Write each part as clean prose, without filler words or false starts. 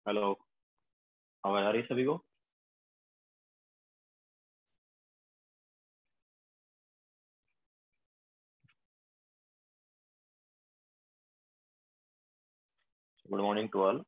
Hello. आवाज आ रही है सभी को? Good morning to all.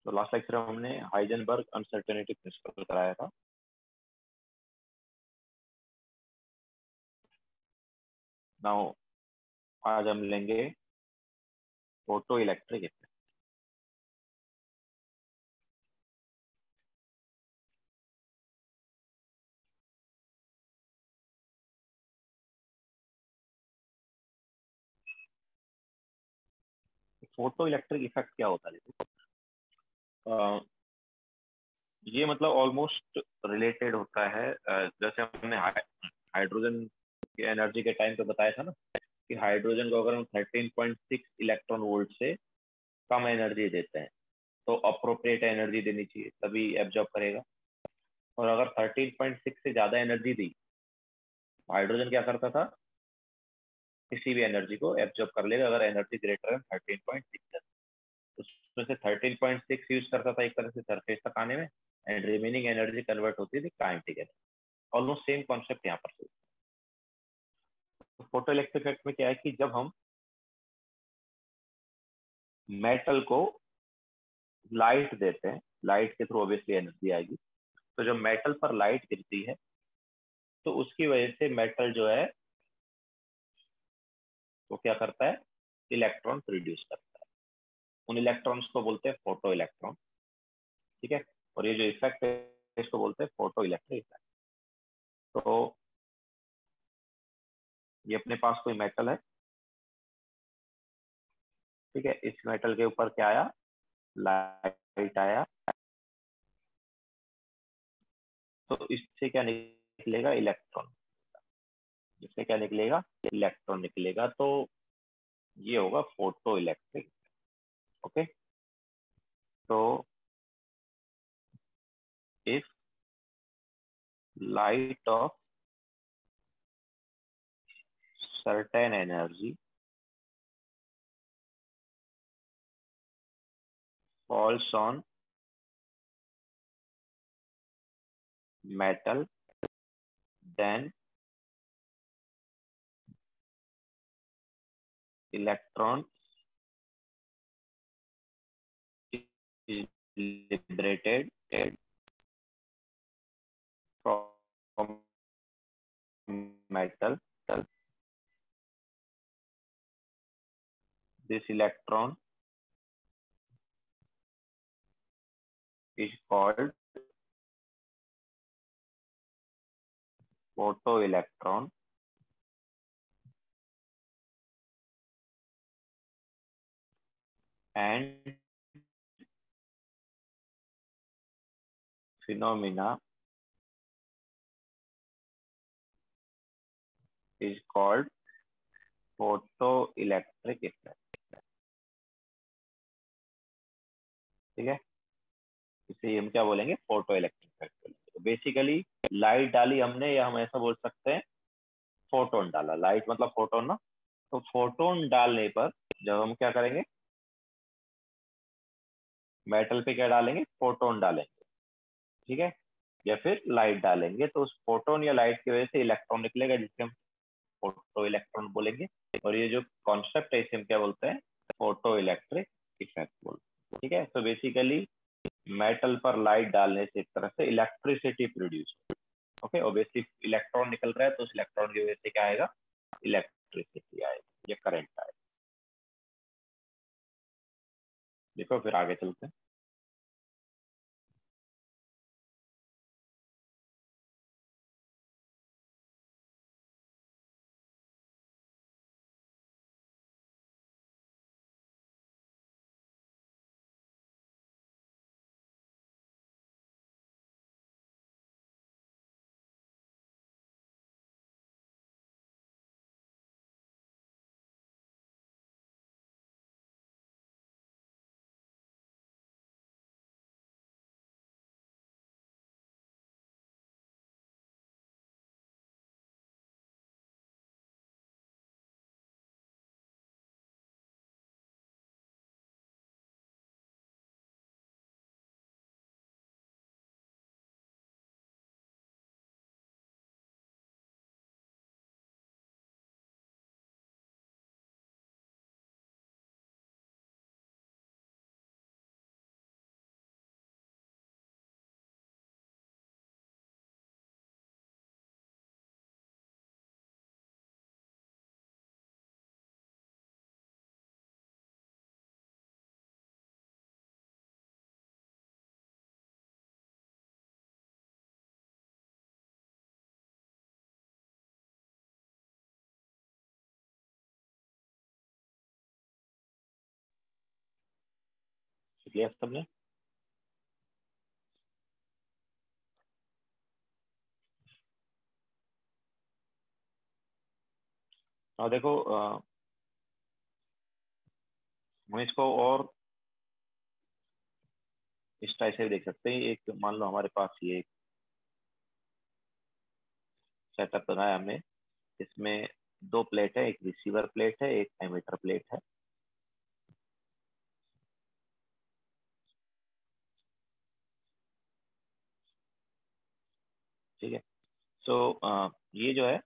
तो लास्ट लेक्चर में हमने हाइजेनबर्ग अनसर्टेनिटी प्रिंसिपल कराया था। नाउ आज हम लेंगे photo electric effect. Photo electric effect क्या होता है? ये मतलब ऑलमोस्ट रिलेटेड होता है। जैसे हमने हाइड्रोजन की एनर्जी के टाइम पे बताया था ना कि हाइड्रोजन को अगर हम 13.6 इलेक्ट्रॉन वोल्ट से कम एनर्जी देते हैं तो अप्रोप्रिएट एनर्जी देनी चाहिए, तभी एब्जॉर्ब करेगा। और अगर 13.6 से ज्यादा एनर्जी दी, हाइड्रोजन क्या करता था? किसी भी एनर्जी को एब्जॉर्ब कर लेगा अगर एनर्जी ग्रेटर है 13.6। उसमें से 13.6 यूज करता था एक तरह से सरफेस तक आने में, एंड रिमेनिंग एनर्जी कन्वर्ट होती थी kinetic energy. Almost same concept यहाँ पर। तो फोटो इलेक्ट्रिक इफेक्ट में क्या है कि जब हम मेटल को लाइट देते हैं, लाइट के थ्रू ऑब्वियसली एनर्जी आएगी, तो जब मेटल पर लाइट गिरती है तो उसकी वजह से मेटल जो है वो क्या करता है? इलेक्ट्रॉन प्रोड्यूस करता है। उन इलेक्ट्रॉन्स को बोलते हैं फोटो इलेक्ट्रॉन। ठीक है। और ये जो इफेक्ट है इसको बोलते हैं फोटो इलेक्ट्रिक इफेक्ट। तो ये अपने पास कोई मेटल है, ठीक है। इस मेटल के ऊपर क्या आया? लाइट आया। तो इससे क्या निकलेगा? इलेक्ट्रॉन। इससे क्या निकलेगा? इलेक्ट्रॉन निकलेगा। तो ये होगा फोटो इलेक्ट्रिक। ओके। तो if light of certain energy falls on metal, then electron is liberated from metal. This electron is called photoelectron, and phenomena is called photoelectric effect. ठीक है। इसे हम क्या बोलेंगे? फोटो इलेक्ट्रिक इफेक्ट बोलेंगे। तो basically light डाली हमने, या हम ऐसा बोल सकते हैं फोटोन डाला। लाइट मतलब फोटोन ना। तो फोटोन डालने पर जब हम क्या करेंगे? मेटल पे क्या डालेंगे? फोटोन डालेंगे। ठीक है। या फिर लाइट डालेंगे तो उस फोटोन या लाइट की वजह से इलेक्ट्रॉन निकलेगा जिससे हम फोटो इलेक्ट्रॉन बोलेंगे। और ये जो कॉन्सेप्ट है इसे हम क्या बोलते हैं? फोटो इलेक्ट्रिक इफेक्ट बोलते हैं। ठीक है। तो बेसिकली मेटल पर लाइट डालने से एक तरह से electricity produce. Okay. Obviously electron निकल रहा है तो उस इलेक्ट्रॉन की वजह से क्या आएगा? इलेक्ट्रिसिटी आएगी, ये करंट आएगा। देखो फिर आगे चलते हैं। लिख लिया सबने? और देखो हम इसको और इस टाइप से भी देख सकते हैं। एक मान लो हमारे पास ये एक सेटअप बनाया हमने, इसमें दो प्लेट है, एक रिसीवर प्लेट है, एक एमिटर प्लेट है। ठीक है। सो ये जो है,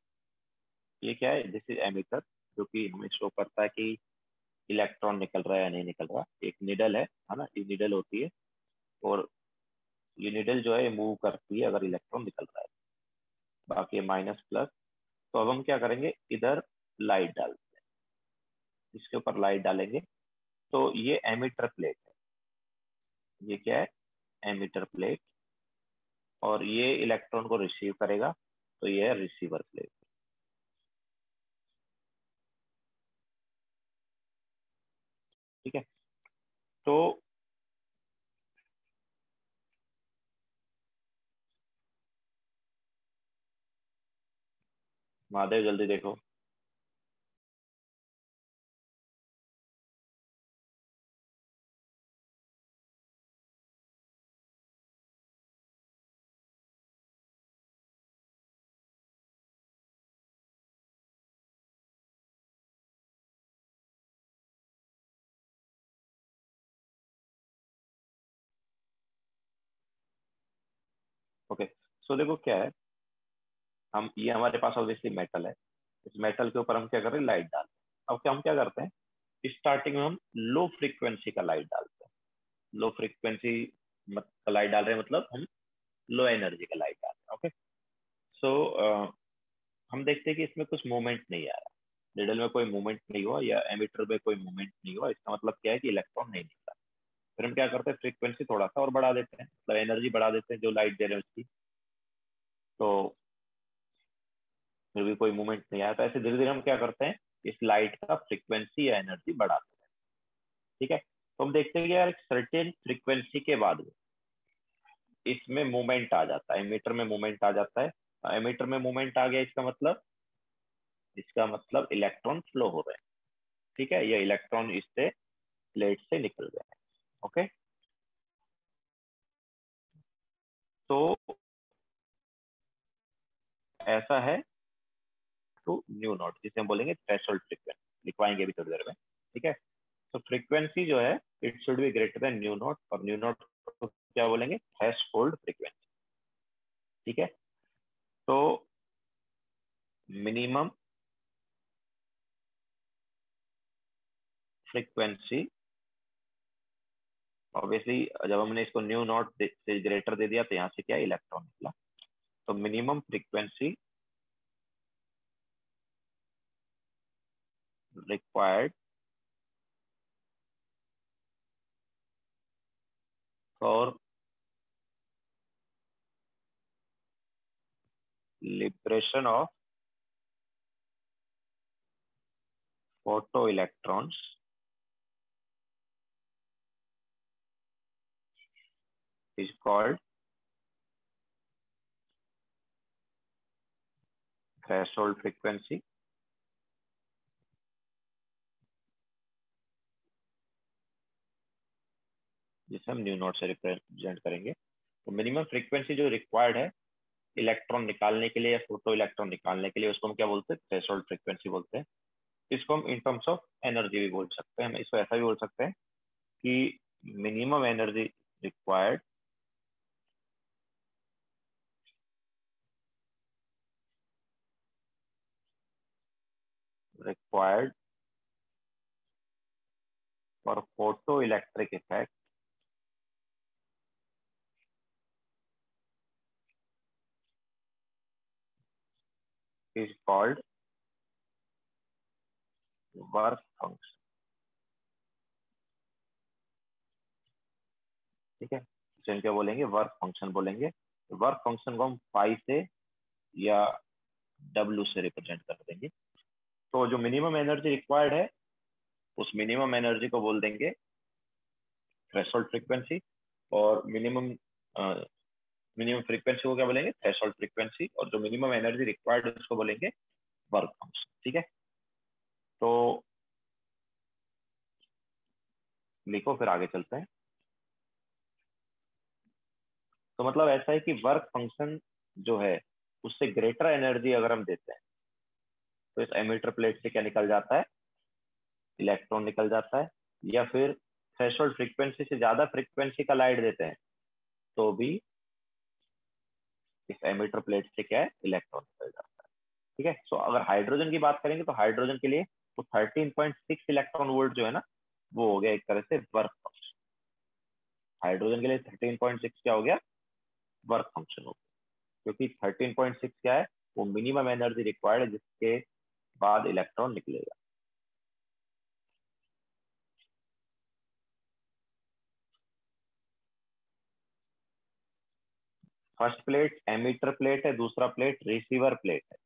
ये क्या है, दिस इज एमिटर, जो कि हमें शो करता है कि इलेक्ट्रॉन निकल रहा है या नहीं निकल रहा। एक निडल है ना, ये निडल होती है, और ये निडल जो है मूव करती है अगर इलेक्ट्रॉन निकल रहा है। बाकी माइनस प्लस। तो अब हम क्या करेंगे, इधर लाइट डालते हैं, इसके ऊपर लाइट डालेंगे। तो ये एमिटर प्लेट है, ये क्या है, एमिटर प्लेट, और ये इलेक्ट्रॉन को रिसीव करेगा, तो ये है रिसीवर प्लेट। ठीक है। तो महादेव जल्दी देखो। ओके, सो देखो क्या है, हम ये हमारे पास ऑब्वियसली मेटल है, इस मेटल के ऊपर हम क्या कर रहे हैं, लाइट डाल रहे हैं। अब क्या हम क्या करते हैं, स्टार्टिंग में हम लो फ्रीक्वेंसी का लाइट डालते हैं। लो फ्रीक्वेंसी का लाइट डाल रहे हैं, मतलब हम लो एनर्जी का लाइट डाल रहे हैं। ओके। सो हम देखते हैं कि इसमें कुछ मूवमेंट नहीं आ रहा, निडल में कोई मूवमेंट नहीं हुआ या एमिटर में कोई मूवमेंट नहीं हुआ, इसका मतलब क्या है कि इलेक्ट्रॉन नहीं निकला। फिर हम क्या करते हैं, फ्रीक्वेंसी थोड़ा सा और बढ़ा देते हैं, मतलब एनर्जी बढ़ा देते हैं जो लाइट दे रहे हैं उसकी। तो फिर भी कोई मूवमेंट नहीं आया, तो ऐसे धीरे धीरे हम क्या करते हैं, इस लाइट का फ्रीक्वेंसी या एनर्जी बढ़ाते हैं। ठीक है। तो हम देखते हैं कि यार एक सर्टेन फ्रीक्वेंसी के बाद इसमें मूवमेंट आ जाता है, एमीटर में मूवमेंट आ जाता है। एमीटर में मूवमेंट आ गया, इसका मतलब इलेक्ट्रॉन फ्लो हो रहे हैं। ठीक है, ये इलेक्ट्रॉन इससे प्लेट से निकल गए हैं। ओके। तो ऐसा है टू न्यू नॉट, जिसे हम बोलेंगे थ्रेशोल्ड फ्रीक्वेंसी, लिखवाएंगे अभी थोड़ी देर में। ठीक है। तो फ्रीक्वेंसी जो है, it should be greater then new not, और न्यू नॉट को क्या बोलेंगे, थ्रेशोल्ड फ्रीक्वेंसी। ठीक है। तो मिनिमम फ्रीक्वेंसी, ऑब्वियसली जब हमने इसको न्यू नॉट से ग्रेटर दे दिया, तो यहाँ से क्या इलेक्ट्रॉन निकला। तो minimum frequency required for liberation of photo electrons is called threshold frequency, जिसे हम न्यू नॉट से रिप्रेजेंट करेंगे। तो मिनिमम फ्रीक्वेंसी जो रिक्वायर्ड है इलेक्ट्रॉन निकालने के लिए या फोटो इलेक्ट्रॉन निकालने के लिए, उसको हम क्या बोलते हैं, थ्रेशोल्ड फ्रीक्वेंसी बोलते हैं। इसको हम इन टर्म्स ऑफ एनर्जी भी बोल सकते हैं, हम इसको ऐसा भी बोल सकते हैं कि minimum energy required required for photo electric effect is called work function. ठीक है, इसे हम क्या बोलेंगे, वर्क फंक्शन बोलेंगे। वर्क फंक्शन को हम पाई से या डब्ल्यू से रिप्रेजेंट कर देंगे। तो जो मिनिमम एनर्जी रिक्वायर्ड है, उस मिनिमम एनर्जी को बोल देंगे थ्रेशोल्ड फ्रीक्वेंसी, और मिनिमम मिनिमम फ्रीक्वेंसी को क्या बोलेंगे, थ्रेशोल्ड फ्रीक्वेंसी, और जो मिनिमम एनर्जी रिक्वायर्ड है उसको बोलेंगे वर्क फंक्शन। ठीक है, तो लिखो फिर आगे चलते हैं। तो मतलब ऐसा है कि वर्क फंक्शन जो है उससे ग्रेटर एनर्जी अगर हम देते हैं तो इस एमिटर प्लेट से क्या निकल जाता है, इलेक्ट्रॉन निकल जाता है, या फिर थ्रेशोल्ड फ्रीक्वेंसी से ज्यादा फ्रीक्वेंसी का लाइट देते हैं तो भी इस एमिटर प्लेट से क्या है, इलेक्ट्रॉन निकल जाता है। ठीक है, सो अगर हाइड्रोजन की बात करेंगे तो हाइड्रोजन के लिए तो 13.6 इलेक्ट्रॉन वोल्ट जो है ना, वो हो गया एक तरह से वर्क फंक्शन। हाइड्रोजन के लिए 13.6 क्या हो गया, वर्क फंक्शन हो गया, क्योंकि 13.6 क्या है, वो मिनिमम एनर्जी रिक्वायर्ड है जिसके बाद इलेक्ट्रॉन निकलेगा। फर्स्ट प्लेट एमिटर प्लेट है, दूसरा प्लेट रिसीवर प्लेट है।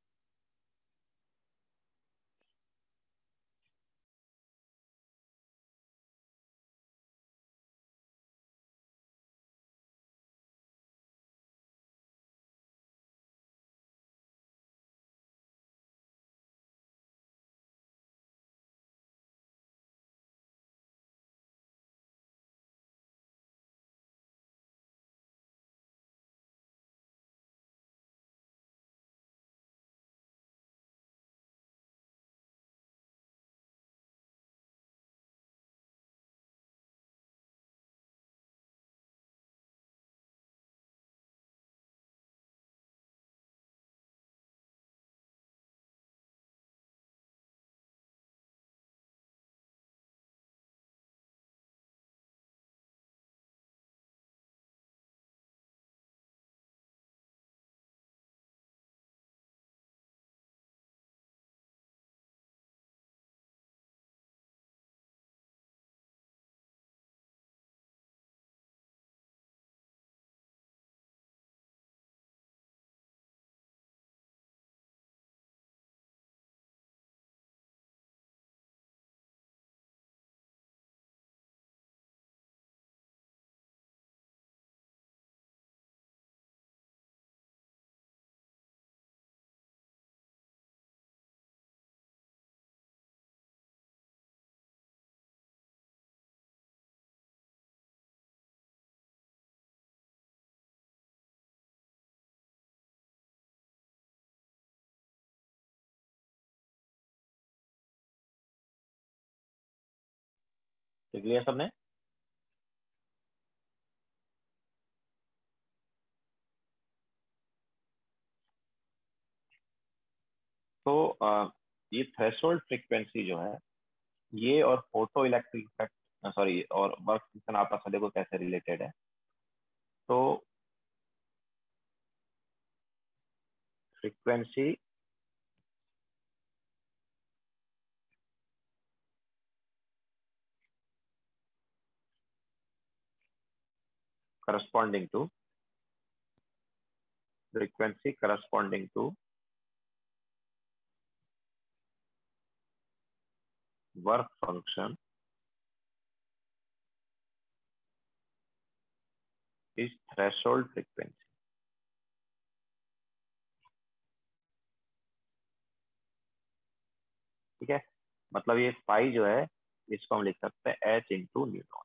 देख लिया सबने। तो ये थ्रेशोल्ड फ्रीक्वेंसी जो है, ये और फोटो इलेक्ट्रिक इफेक्ट, सॉरी, और वर्क फंक्शन आपस में देखो कैसे रिलेटेड है। तो frequency corresponding to frequency corresponding to work function is threshold frequency। ठीक है, मतलब ये फाई जो है इसको हम लिख सकते हैं एच इंटू न्यूटन।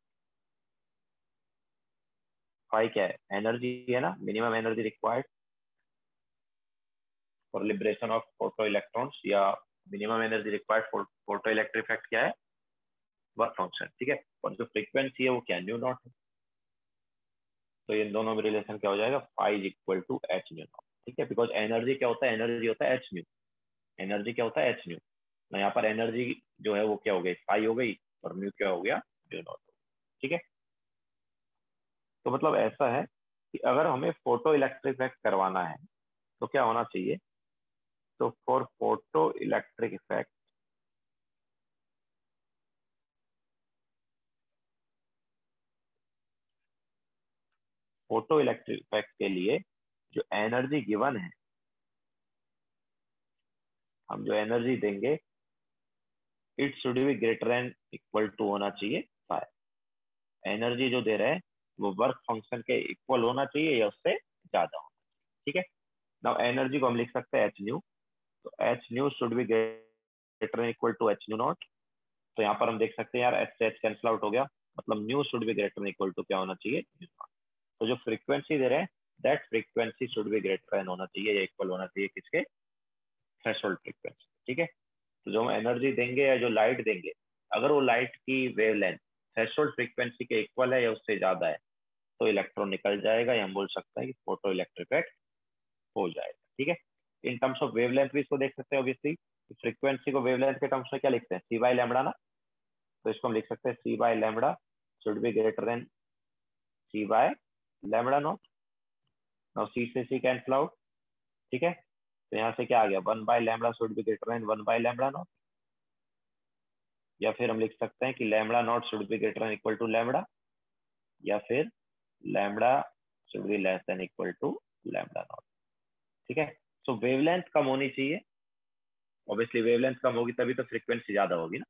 फाई क्या है, एनर्जी है ना, minimum energy required for liberation of photo electrons, या minimum energy required for photo electric effect क्या है, वर्क फंक्शन। ठीक है, और जो फ्रीक्वेंसी है वो क्या, न्यू नॉट है। तो इन दोनों में रिलेशन क्या हो जाएगा, phi is equal to H nu not. ठीक है, बिकॉज एनर्जी क्या होता है, एनर्जी होता है एच न्यू। एनर्जी क्या होता है, एच न्यू। ना यहाँ पर एनर्जी जो है वो क्या हो गई, फाई हो गई, और म्यू क्या हो गया, न्यू नॉट। ठीक है, तो मतलब ऐसा है कि अगर हमें फोटो इलेक्ट्रिक इफेक्ट करवाना है तो क्या होना चाहिए, तो for photo electric effect photo electric effect के लिए जो एनर्जी गिवन है, हम जो एनर्जी देंगे it should be greater and equal to होना चाहिए फाइव। एनर्जी जो दे रहे हैं वो वर्क फंक्शन के इक्वल होना चाहिए या उससे ज्यादा होना चाहिए। ठीक है, नाउ एनर्जी को हम लिख सकते हैं एच न्यू। तो H nu should be greater equal to H nu not. तो यहाँ पर हम देख सकते हैं यार एच से एच कैंसिल आउट हो गया, मतलब nu should be greater equal to क्या होना चाहिए, न्यू नॉट। तो जो फ्रीक्वेंसी दे रहे हैं that frequency should be greater होना चाहिए या इक्वल होना चाहिए किसके, थ्रेशोल्ड फ्रीक्वेंसी। ठीक है, तो जो हम एनर्जी देंगे या जो लाइट देंगे, अगर वो लाइट की वेवलेंथ थ्रेशोल्ड फ्रीक्वेंसी के इक्वल है या उससे ज्यादा है तो इलेक्ट्रॉन निकल जाएगा, या हम बोल सकते हैं कि फोटो इलेक्ट्रिक इफेक्ट हो जाएगा। ठीक है, इन टर्म्स ऑफ वेवलेंथ भी इसको देख सकते हैं ऑब्वियसली। फ्रीक्वेंसी को वेवलेंथ के टर्म्स में क्या लिखते हैं, सी बाई लैम्बडा ना। तो इसको हम लिख सकते हैं C by lambda should be greater than C by lambda nought. Now C से सी कैंसिल आउट। ठीक है, तो यहाँ से क्या आ गया, one by lambda should be greater than one by lambda not. या फिर हम लिख सकते हैं कि lambda not should be greater than equal to lambda, या फिर lambda should be less than equal to lambda not. ठीक है, सो वेवलेंथ कम होनी चाहिए, ऑब्वियसली वेवलेंथ कम होगी तभी तो फ्रीक्वेंसी ज्यादा होगी ना।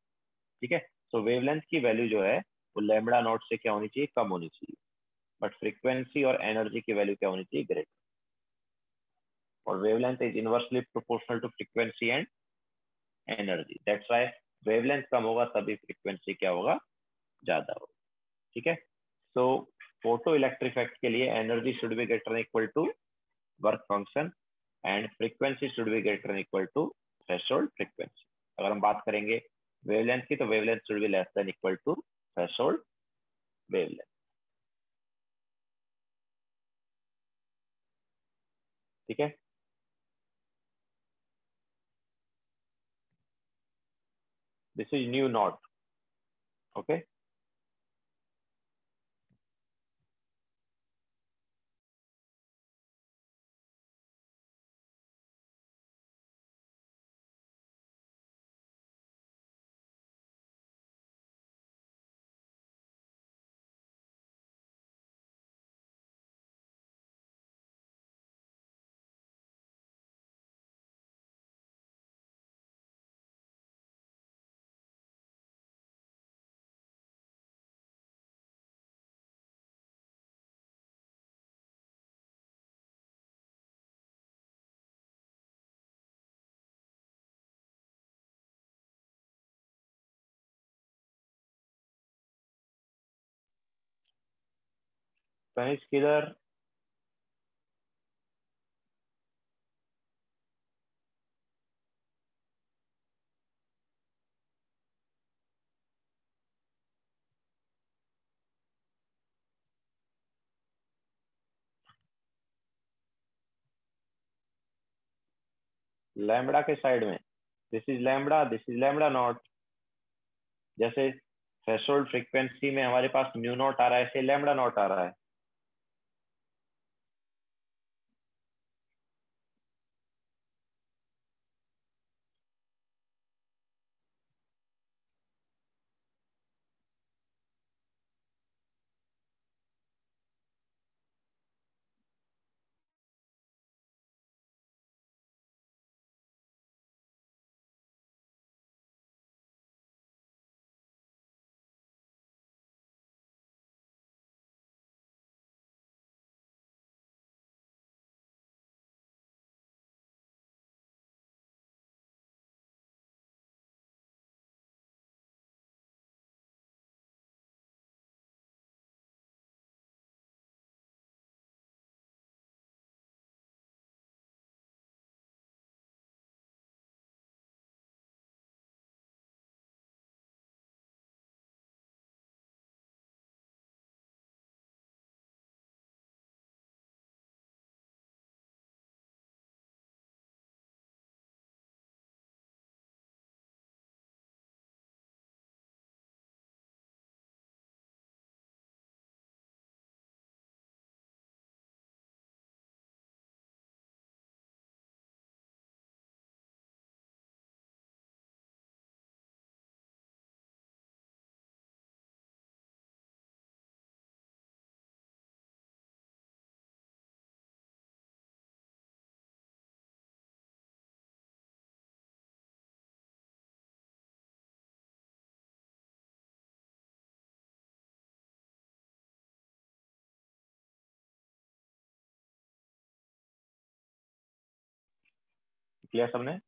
ठीक है, सो वेवलेंथ की वैल्यू जो है वो लैम्बडा नॉट से क्या होनी चाहिए, कम होनी चाहिए, बट फ्रीक्वेंसी और एनर्जी की वैल्यू क्या होनी चाहिए, ग्रेटर। और wavelength is inversely proportional to frequency and energy, that's why wavelength कम होगा तभी फ्रीक्वेंसी क्या होगा, ज्यादा होगा। ठीक है, सो फोटो इलेक्ट्रिक इफेक्ट के लिए energy should be greater equal to work function and frequency should be greater equal to threshold frequency. अगर हम बात करेंगे वेवलेंथ की तो wavelength should be less than equal to threshold wavelength. ठीक है, this is nu not. Okay, Kanishk किधर, lambda के साइड में, this is lambda, this is lambda not. जैसे थ्रेशोल्ड फ्रीक्वेंसी में हमारे पास न्यू नॉट आ रहा है, ऐसे लैम्बडा नॉट आ रहा है। क्लियर सबने?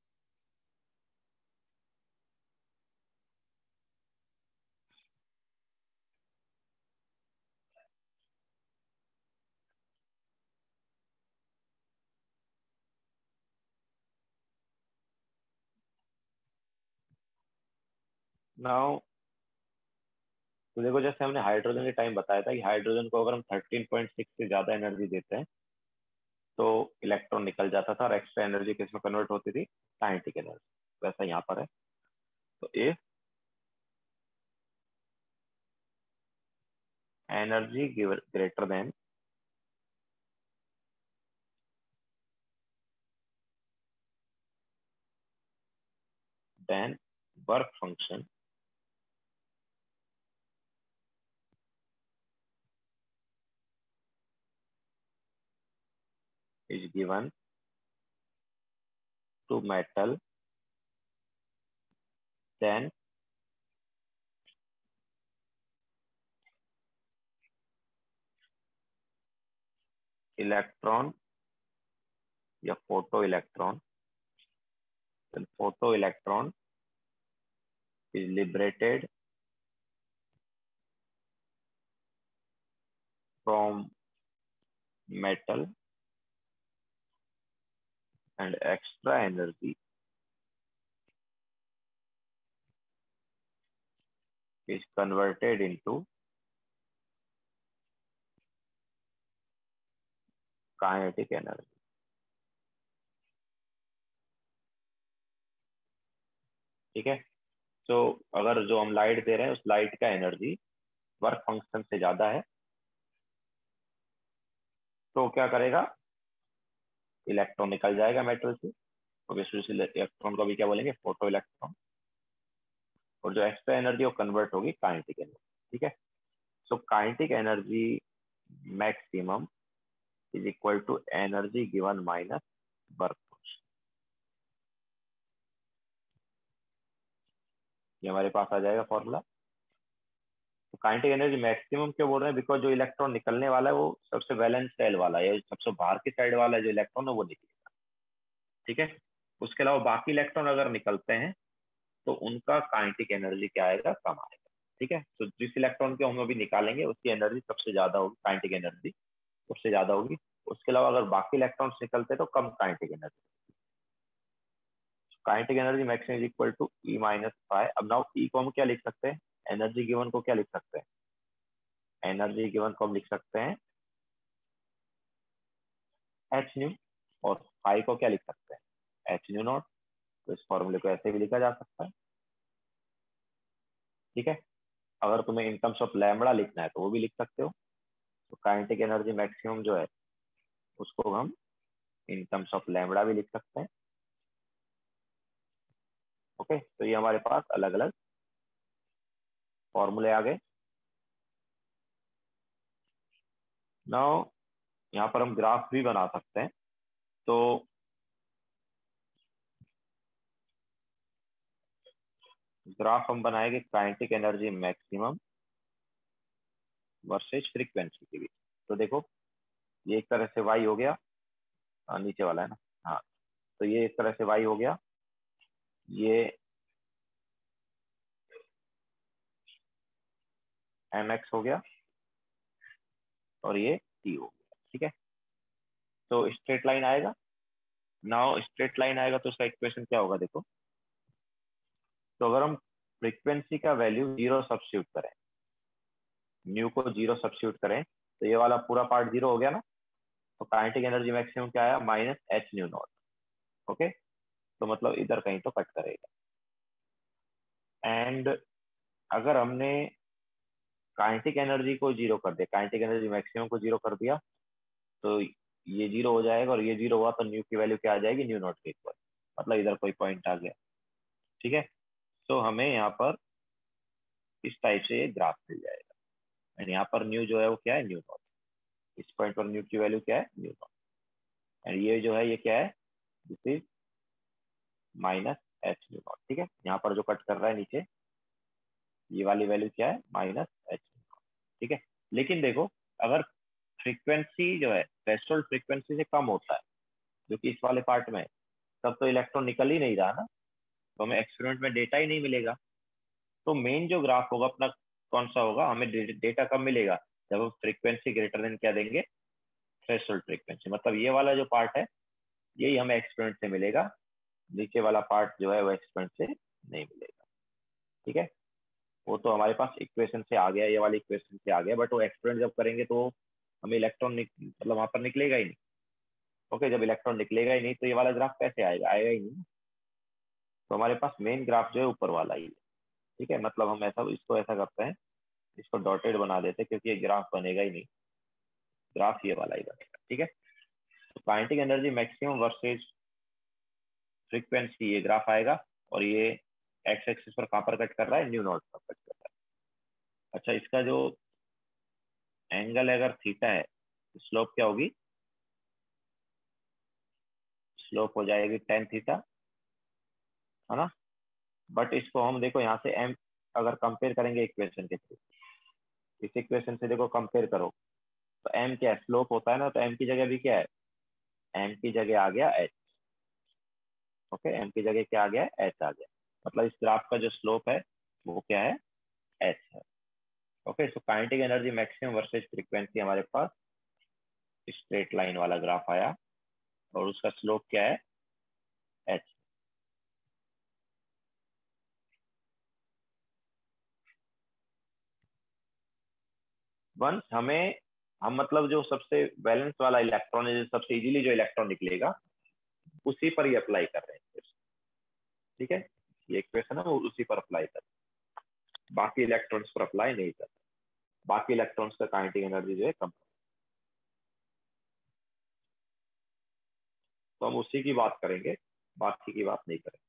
नाउ तो देखो, जैसे हमने हाइड्रोजन के टाइम बताया था कि हाइड्रोजन को अगर हम 13.6 से ज्यादा एनर्जी देते हैं तो इलेक्ट्रॉन निकल जाता था और एक्स्ट्रा एनर्जी किसमें कन्वर्ट होती थी? Kinetic energy. वैसा यहाँ पर है। तो if energy greater than work function is given to metal, then electron या photo electron, then photo electron is liberated from metal and extra energy is converted into kinetic energy. ठीक है। तो अगर जो हम लाइट दे रहे हैं उस लाइट का एनर्जी वर्क फंक्शन से ज्यादा है तो क्या करेगा? इलेक्ट्रॉन निकल जाएगा मेटल से, तो इस इलेक्ट्रॉन को भी क्या बोलेंगे? Photo electron. और जो एक्स्ट्रा एनर्जी वो कन्वर्ट होगी काइनेटिक एनर्जी। ठीक है। So kinetic energy maximum is equal to energy given minus work. ये हमारे पास आ जाएगा फॉर्मूला। तो काइनेटिक एनर्जी मैक्सिमम क्यों बोल रहे हैं? बिकॉज जो इलेक्ट्रॉन निकलने वाला है वो सबसे वैलेंस शेल वाला है, सबसे बाहर की साइड वाला जो इलेक्ट्रॉन है वो निकलेगा। ठीक है। उसके अलावा बाकी इलेक्ट्रॉन अगर निकलते हैं तो उनका काइनेटिक एनर्जी क्या आएगा? कम आएगा। ठीक है। तो जिस इलेक्ट्रॉन को हम अभी निकालेंगे उसकी एनर्जी सबसे ज्यादा होगी, काइनेटिक एनर्जी सबसे ज्यादा होगी। उसके अलावा अगर बाकी इलेक्ट्रॉन्स निकलते हैं तो कम kinetic energy. Kinetic energy maximum is equal to E minus phi. अब नाउ ई को हम क्या लिख सकते हैं? एनर्जी गिवन को क्या लिख सकते हैं? एनर्जी गिवन को हम लिख सकते हैं एच न्यू। और फाइव को क्या लिख सकते हैं? H nu not. तो इस फॉर्मूले को ऐसे भी लिखा जा सकता है। ठीक है। अगर तुम्हें इन टर्म्स ऑफ लैम्बडा लिखना है तो वो भी लिख सकते हो। तो काइनेटिक एनर्जी मैक्सिमम जो है उसको हम इन टर्म्स ऑफ लैम्बडा भी लिख सकते हैं। ओके। तो ये हमारे पास अलग अलग फॉर्मूले आ गए। नाउ यहाँ पर हम ग्राफ भी बना सकते हैं। तो ग्राफ हम बनाएंगे kinetic energy maximum versus frequency के बीच। तो देखो, ये एक तरह से वाई हो गया। नीचे वाला है ना? हाँ। तो ये एक तरह से वाई हो गया, ये एम एक्स हो गया और ये टी हो गया। ठीक है। तो स्ट्रेट लाइन आएगा। नाउ स्ट्रेट लाइन आएगा तो उसका इक्वेशन क्या होगा? देखो, तो अगर हम फ्रीक्वेंसी का वैल्यू जीरो सब्स्टिट्यूट करें, न्यू को जीरो सब्स्टिट्यूट करें, तो ये वाला पूरा पार्ट जीरो हो गया ना। तो काइनेटिक एनर्जी मैक्सिमम क्या आया? Minus H nu not. Okay. तो मतलब इधर कहीं तो कट करेगा। एंड अगर हमने काइनेटिक एनर्जी को जीरो कर दिया, काइनेटिक एनर्जी मैक्सिमम को जीरो कर दिया, तो ये जीरो हो जाएगा और ये जीरो हुआ तो न्यू की वैल्यू क्या आ जाएगी? न्यू नॉट के इक्वल। मतलब इधर कोई पॉइंट आ गया। ठीक है। तो हमें यहाँ पर इस टाइप से ये ग्राफ मिल जाएगा। एंड यहाँ पर न्यू जो है वो क्या है? New not. इस पॉइंट पर न्यू की वैल्यू क्या है? New not. एंड ये जो है ये क्या है? This is minus H nu not. ठीक है। यहाँ पर जो कट कर रहा है नीचे, ये वाली वैल्यू क्या है? Minus H nu not. ठीक है। लेकिन देखो, अगर फ्रीक्वेंसी जो है थ्रेशोल्ड फ्रीक्वेंसी से कम होता है, जो कि इस वाले पार्ट में है, तब तो इलेक्ट्रॉन निकल ही नहीं रहा ना, तो हमें एक्सपेरिमेंट में डेटा ही नहीं मिलेगा। तो मेन जो ग्राफ होगा अपना कौन सा होगा, हमें डेटा कब मिलेगा, जब हम फ्रीक्वेंसी ग्रेटर देन क्या देंगे, थ्रेशोल्ड फ्रीक्वेंसी। मतलब ये वाला जो पार्ट है यही हमें एक्सपेरिमेंट से मिलेगा, नीचे वाला पार्ट जो है वो एक्सपेरिमेंट से नहीं मिलेगा। ठीक है, वो तो हमारे पास इक्वेशन से आ गया, ये वाली इक्वेशन से आ गया, बट वो एक्सपेरिमेंट जब करेंगे तो हमें इलेक्ट्रॉन मतलब वहां पर निकलेगा ही नहीं। ओके, जब इलेक्ट्रॉन निकलेगा ही नहीं तो ये वाला ग्राफ कैसे आएगा, आएगा ही नहीं। तो हमारे पास मेन ग्राफ जो है ऊपर वाला ही है। ठीक है, मतलब हम ऐसा इसको ऐसा करते हैं, इसको डॉटेड बना देते हैं, क्योंकि ये ग्राफ बनेगा ही नहीं, ग्राफ ये वाला ही बनेगा। ठीक है, तो kinetic energy maximum versus frequency, ये ग्राफ आएगा, और ये एक्स एक्सिस पर कहां पर कट कर रहा है, न्यू नॉट पर कट कर रहा है। अच्छा, इसका जो एंगल है अगर थीटा है, तो स्लोप क्या होगी, स्लोप हो जाएगी टेन थीटा, है ना। बट इसको हम देखो यहाँ से एम अगर कंपेयर करेंगे इक्वेशन के थ्रू, इस इक्वेशन से देखो कंपेयर करो, तो एम क्या है, स्लोप होता है ना, तो एम की जगह भी क्या है, एम की जगह आ गया एच। ओके, एम की जगह क्या आ गया है, एच आ गया। मतलब इस ग्राफ का जो स्लोप है वो क्या है, एच है। ओके, सो kinetic energy maximum versus frequency हमारे पास स्ट्रेट लाइन वाला ग्राफ आया, और उसका स्लोप क्या है, एच। वंस हमें, हम मतलब जो सबसे बैलेंस वाला इलेक्ट्रॉन है, जो सबसे इजीली जो इलेक्ट्रॉन निकलेगा उसी पर ही अप्लाई कर रहे हैं। ठीक है, ये इक्वेशन है वो उसी पर अप्लाई कर, बाकी इलेक्ट्रॉन्स पर अप्लाई नहीं कर, बाकी इलेक्ट्रॉन्स का काइनेटिक एनर्जी जो है कम। तो हम उसी की बात करेंगे, बाकी की बात नहीं करेंगे।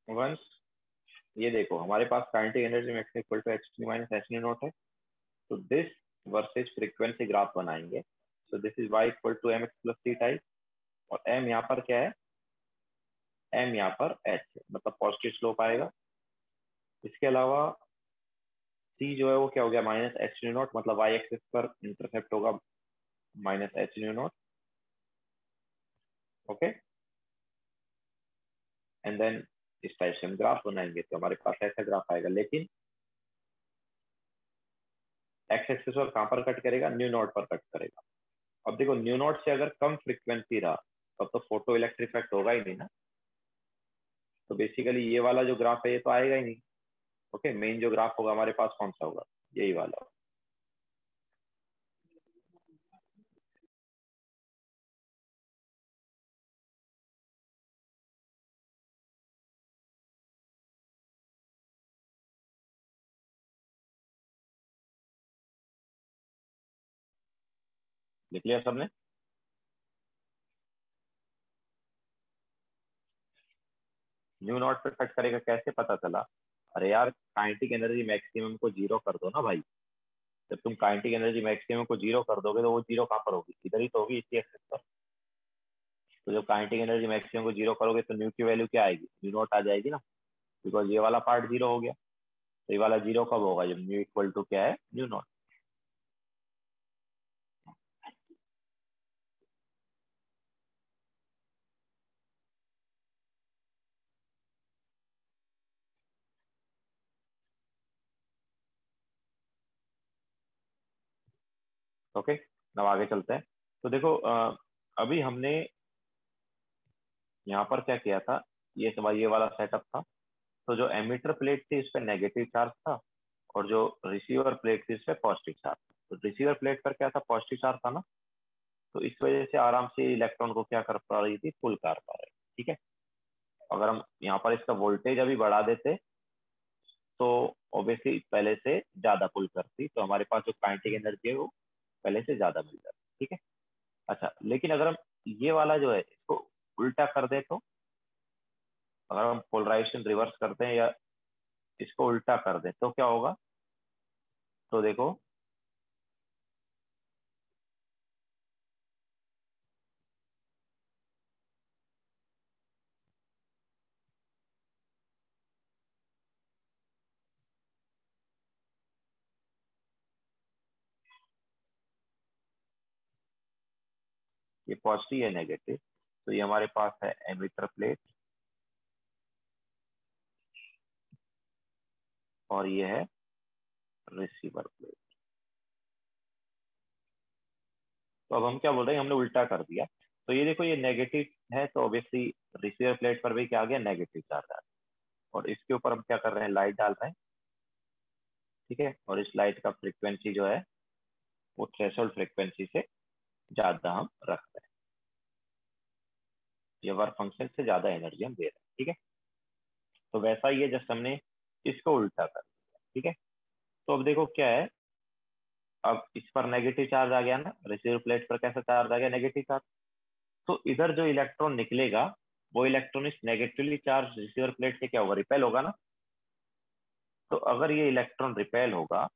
वंस ये देखो हमारे पास kinetic energy maximum equal to H T minus H nought है, तो दिस वर्सेज फ्रीक्वेंसी ग्राफ बनाएंगे। So this is Y equal to M X plus C type, और एम यहाँ पर क्या है, एम यहाँ पर एच है, मतलब पॉजिटिव स्लोप आएगा। इसके अलावा सी जो है वो क्या हो गया, माइनस एच न्यू नॉट, मतलब वाई एक्सिस पर इंटरसेप्ट होगा minus H nu not. Okay, and then इस टाइप से हम ग्राफ बनाएंगे तो हमारे पास ऐसा ग्राफ आएगा, लेकिन एक्स एक्सिस पर कहाँ पर कट करेगा, न्यू नॉट पर कट करेगा। अब देखो न्यू नॉट से अगर कम फ्रीक्वेंसी रहा तब तो फोटो इलेक्ट्रिक इफेक्ट होगा ही नहीं ना, तो बेसिकली ये वाला जो ग्राफ है ये तो आएगा ही नहीं। ओके, मेन जो ग्राफ होगा हमारे पास कौन सा होगा, यही वाला। लिख लिया सबने? न्यू नॉट पे कट करेगा, कैसे पता चला? अरे यार, काइनेटिक एनर्जी मैक्सिमम को जीरो कर दो ना भाई। जब तुम काइनेटिक एनर्जी मैक्सिमम को जीरो कर दोगे तो वो जीरो कहाँ पर होगी, इधर ही तो होगी, इसी एक्सिस पर। तो जब काइनेटिक एनर्जी मैक्सिमम को जीरो करोगे तो न्यू की वैल्यू क्या आएगी, न्यू नॉट आ जाएगी ना, बिकॉज ये वाला पार्ट जीरो हो गया। तो ये वाला जीरो कब होगा, जब न्यू इक्वल टू क्या है, न्यू नॉट। ओके, अब आगे चलते हैं। तो देखो अभी हमने यहाँ पर क्या किया था, ये वाला सेटअप था। तो जो एमिटर प्लेट थी इस पर नेगेटिव चार्ज था, और जो रिसीवर प्लेट थी इस पर पॉजिटिव चार्ज था। तो रिसीवर प्लेट पर क्या था, पॉजिटिव चार्ज था ना, तो इस वजह से आराम से इलेक्ट्रॉन को क्या कर पा रही थी, पुल कर पा रही। ठीक है, अगर हम यहाँ पर इसका वोल्टेज अभी बढ़ा देते तो ऑब्वियसली पहले से ज्यादा पुल करती, तो हमारे पास जो काइनेटिक एनर्जी है वो पहले से ज्यादा मिल जाती। ठीक है, अच्छा, लेकिन अगर हम ये वाला जो है इसको उल्टा कर दे, तो अगर हम पोलराइजेशन रिवर्स करते हैं या इसको उल्टा कर दें तो क्या होगा, तो देखो ये पॉजिटिव है नेगेटिव, तो ये हमारे पास है एमिटर प्लेट और ये है रिसीवर प्लेट। तो अब हम क्या बोल रहे हैं, हमने उल्टा कर दिया। तो ये देखो ये नेगेटिव है, तो ऑब्वियसली रिसीवर प्लेट पर भी क्या आ गया, नेगेटिव चार्ज आ गया। और इसके ऊपर हम क्या कर रहे हैं, लाइट डाल रहे हैं। ठीक है, और इस लाइट का फ्रिक्वेंसी जो है वो थ्रेशोल्ड फ्रिक्वेंसी से ज्यादा हम रख रहे हैं, ये वर्क फंक्शन से ज्यादा एनर्जी हम दे रहे हैं। ठीक है, तो वैसा ही है जस्ट हमने इसको उल्टा कर दिया। ठीक है, तो अब देखो क्या है, अब इस पर नेगेटिव चार्ज आ गया ना, रिसीवर प्लेट पर कैसा चार्ज आ गया, नेगेटिव चार्ज। तो इधर जो इलेक्ट्रॉन निकलेगा वो इलेक्ट्रॉन इस नेगेटिवली चार्ज रिसीवर प्लेट से क्या होगा, रिपेल होगा ना। तो अगर ये इलेक्ट्रॉन रिपेल होगा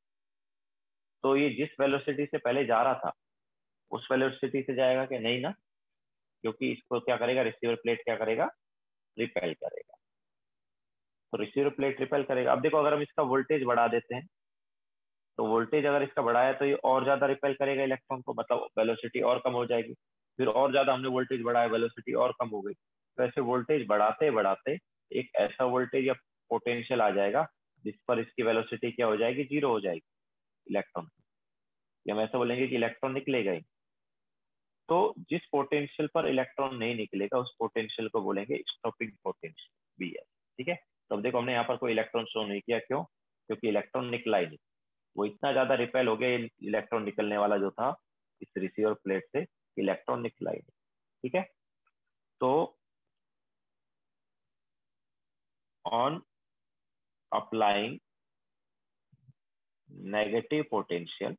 तो ये जिस वेलोसिटी से पहले जा रहा था उस वेलोसिटी से जाएगा क्या, नहीं ना, क्योंकि इसको क्या करेगा, रिसीवर प्लेट क्या करेगा, रिपेल करेगा। तो रिसीवर प्लेट रिपेल करेगा। अब देखो अगर हम इसका वोल्टेज बढ़ा देते हैं, तो वोल्टेज अगर इसका बढ़ाया तो ये और ज्यादा रिपेल करेगा इलेक्ट्रॉन को, मतलब वेलोसिटी और कम हो जाएगी। फिर और ज्यादा हमने वोल्टेज बढ़ाया, वेलोसिटी और कम हो गई। तो ऐसे वोल्टेज बढ़ाते बढ़ाते एक ऐसा वोल्टेज या पोटेंशियल आ जाएगा जिस पर इसकी वेलोसिटी क्या हो जाएगी, जीरो हो जाएगी इलेक्ट्रॉन। या हम ऐसा बोलेंगे कि इलेक्ट्रॉन निकलेगा ही। तो जिस पोटेंशियल पर इलेक्ट्रॉन नहीं निकलेगा उस पोटेंशियल को बोलेंगे स्टॉपिंग पोटेंशियल, बी एस। ठीक है, तो अब देखो हमने यहाँ पर कोई इलेक्ट्रॉन शो नहीं किया, क्यों, क्योंकि इलेक्ट्रॉन निकला ही नहीं। वो इतना ज्यादा रिपेल हो गया इलेक्ट्रॉन निकलने वाला जो था इस रिसीवर प्लेट से, इलेक्ट्रॉन निकला ही नहीं। ठीक है, तो on applying negative potential,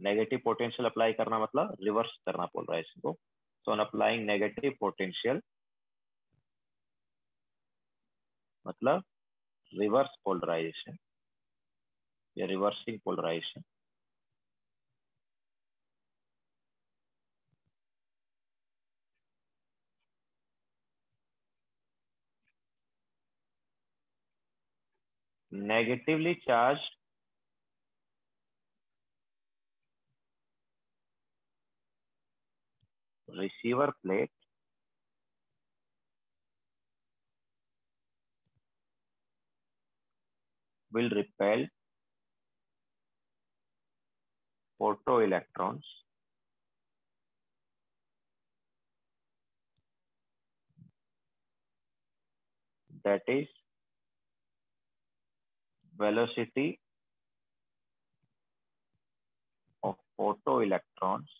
negative potential apply करना मतलब रिवर्स करना बोल रहा है इसको। So on applying negative potential मतलब रिवर्स पोलराइजेशन या reversing polarization. Negatively charge receiver plate will repel photoelectrons that is velocity of photoelectrons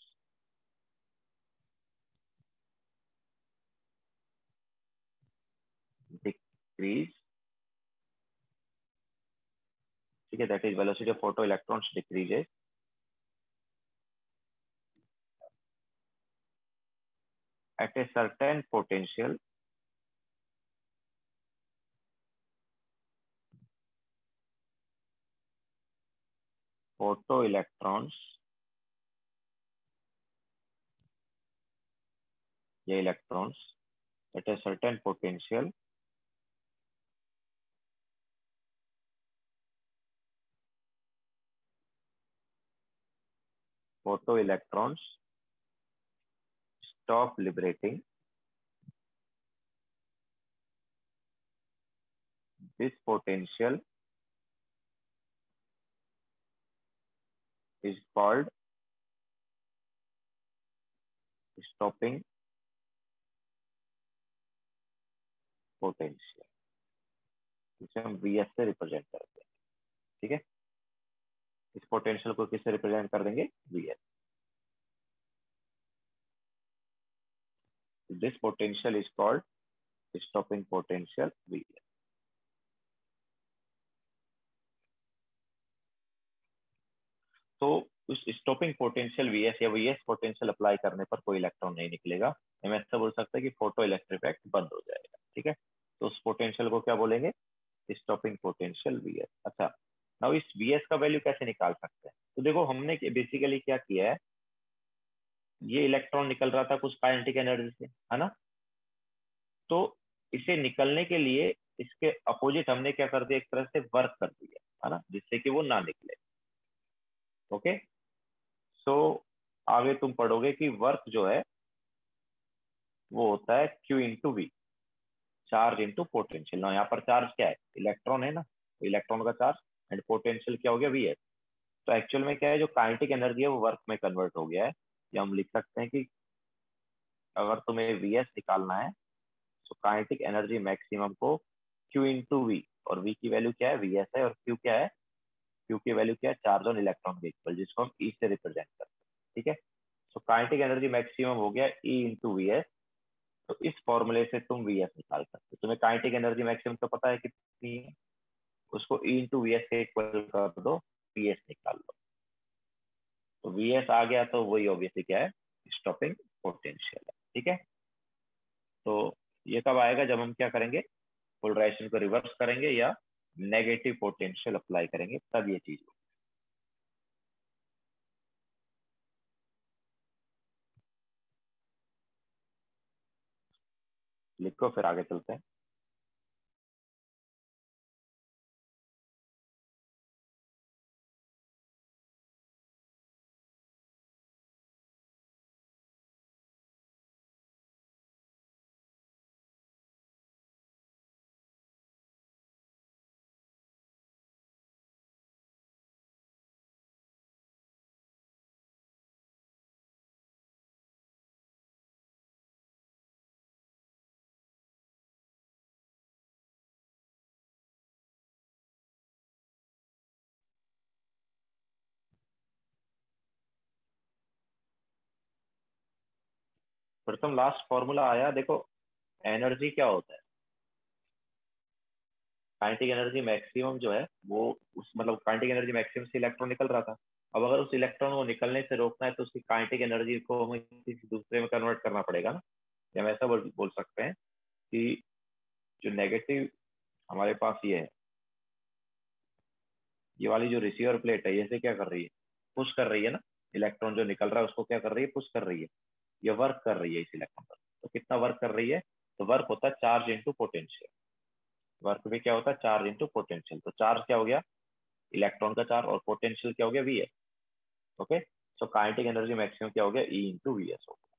decrease, ठीक है, that is velocity of photoelectrons decreases at a certain potential photoelectrons या electrons at a certain potential photoelectrons stop liberating. This potential is called stopping potential, जिसे हम Vs से represent करते हैं। ठीक है, इस पोटेंशियल को किससे रिप्रेजेंट कर देंगे? Vs। This potential is called stopping potential Vs। तो उस स्टॉपिंग पोटेंशियल Vs या Vs पोटेंशियल अप्लाई करने पर कोई इलेक्ट्रॉन नहीं निकलेगा। हम ऐसा बोल सकते हैं कि फोटो इलेक्ट्रिक इफेक्ट बंद हो जाएगा। ठीक है, तो उस पोटेंशियल को क्या बोलेंगे? Stopping potential Vs। अच्छा, नाउ इस Vs का वैल्यू कैसे निकाल सकते हैं? तो देखो, हमने बेसिकली क्या किया है, ये इलेक्ट्रॉन निकल रहा था कुछ काइनेटिक एनर्जी से, है ना? तो इसे निकलने के लिए इसके अपोजिट हमने क्या कर दिया, एक तरह से वर्क कर दिया, है ना, जिससे कि वो ना निकले। ओके, सो आगे तुम पढ़ोगे कि वर्क जो है वो होता है Q into V, charge into potential. ना यहाँ पर चार्ज क्या है? इलेक्ट्रॉन है ना, तो इलेक्ट्रॉन का चार्ज, एंड पोटेंशियल क्या हो गया? Vs। तो एक्चुअल में क्या है, जो काइनेटिक एनर्जी है वो वर्क में कन्वर्ट हो गया है। या हम लिख सकते हैं कि अगर तुम्हें Vs निकालना है तो काइनेटिक एनर्जी मैक्सिमम को Q इंटू वी, और वी की वैल्यू क्या है? Vs है, और Q क्या है? Q की वैल्यू क्या है? चार्ज ऑन इलेक्ट्रॉन के इक्वल, जिसको हम E से रिप्रेजेंट करते हैं। ठीक है, तो काइनेटिक एनर्जी मैक्सिमम हो गया E इंटू Vs। तो इस फॉर्मूले से तुम Vs निकाल सकते हो। तुम्हें काइनेटिक एनर्जी मैक्सिमम तो पता है कितनी है, उसको E इंटू Vs के इक्वल कर दो, Vs निकाल लो। तो Vs आ गया, तो वही ऑब्वियसली क्या है? स्टॉपिंग पोटेंशियल है। ठीक है, तो ये कब आएगा? जब हम क्या करेंगे, पोलराइजेशन को रिवर्स करेंगे या नेगेटिव पोटेंशियल अप्लाई करेंगे, तब ये चीज होगी। लिखो, फिर आगे चलते हैं। प्रथम लास्ट फॉर्मूला आया, देखो एनर्जी क्या होता है? काइनेटिक एनर्जी मैक्सिमम जो है वो उस मतलब काइनेटिक एनर्जी मैक्सिमम से इलेक्ट्रॉन निकल रहा था। अब अगर उस इलेक्ट्रॉन को निकलने से रोकना है तो उसकी काइनेटिक एनर्जी को हमें किसी दूसरे में कन्वर्ट करना पड़ेगा ना। या हम ऐसा बोल सकते हैं कि जो नेगेटिव हमारे पास ये है, ये वाली जो रिसीवर प्लेट है, ये से क्या कर रही है, पुश कर रही है ना, इलेक्ट्रॉन जो निकल रहा है उसको क्या कर रही है, पुश कर रही है, ये वर्क कर रही है इस इलेक्ट्रॉन पर। तो कितना वर्क कर रही है, तो वर्क होता है चार्ज इंटू पोटेंशियल। वर्क भी क्या होता है, चार्ज इंटू पोटेंशियल। तो चार्ज क्या हो गया, इलेक्ट्रॉन का चार्ज, और पोटेंशियल क्या हो गया, वी एस। ओके, सो काइनेटिक एनर्जी मैक्सिमम क्या हो गया, ई इंटू वी एस हो गया।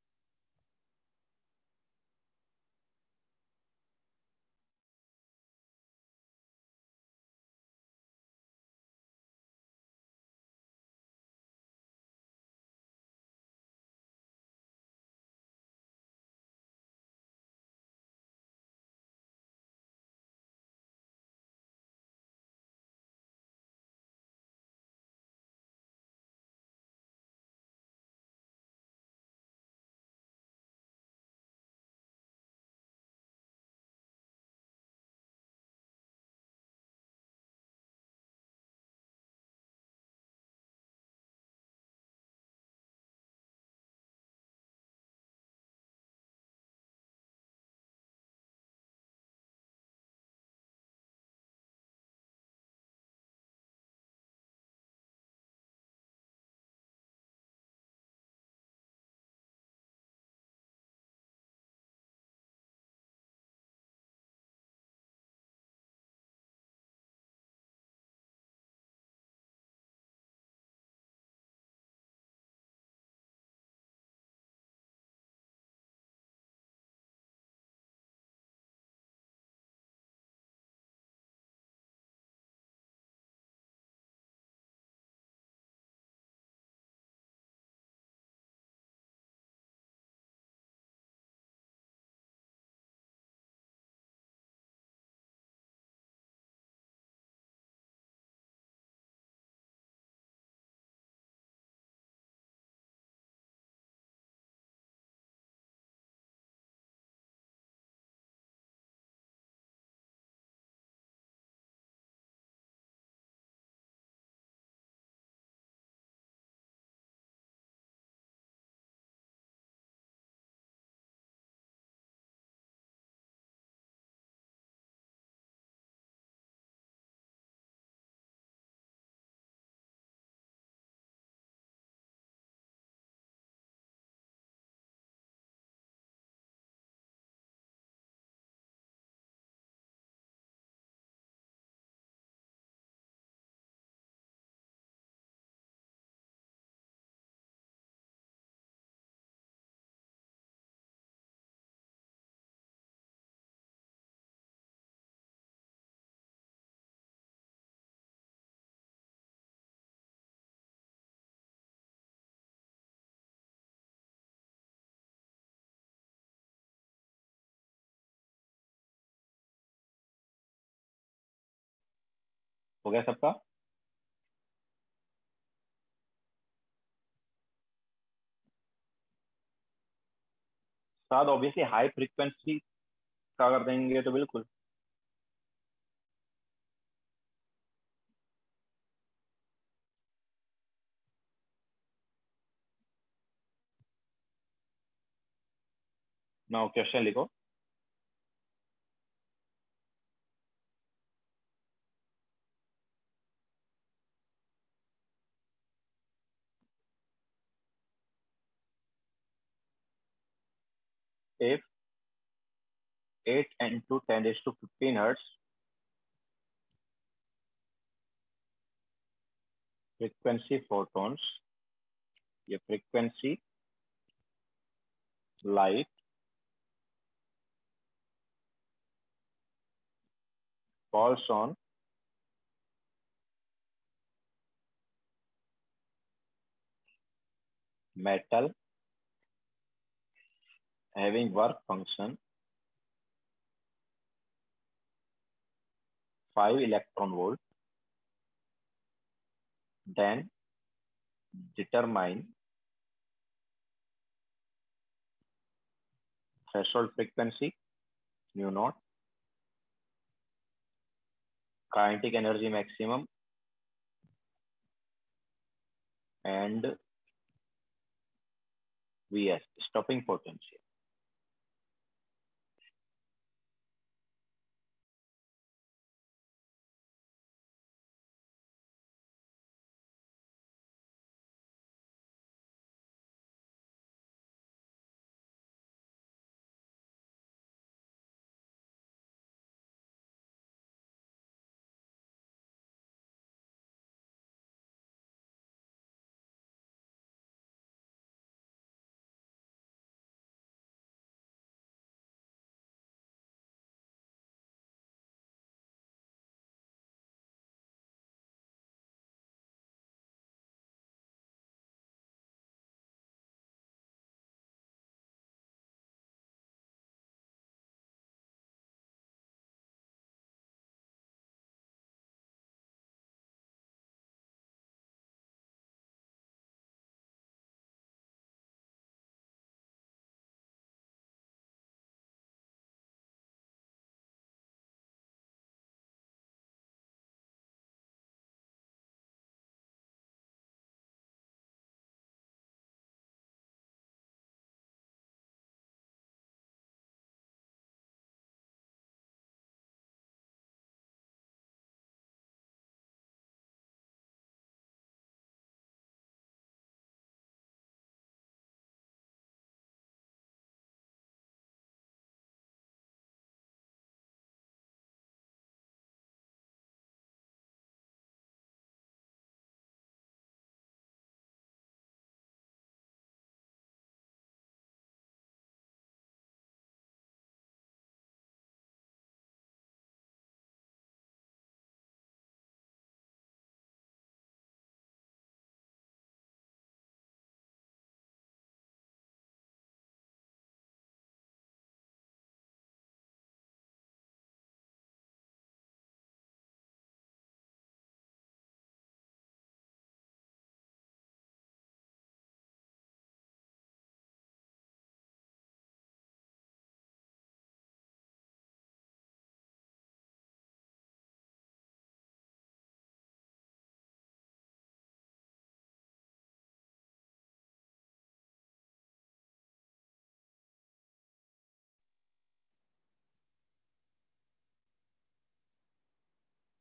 हो गया सबका। साथ ऑब्वियसली हाई फ्रीक्वेंसी का कर देंगे तो बिल्कुल। ना क्वेश्चन लिखो। If 8 into 10 raised to 15 hertz frequency photons, ये frequency light falls on metal having work function 5 electron volt, then determine threshold frequency mu naught, kinetic energy maximum, and Vs stopping potential.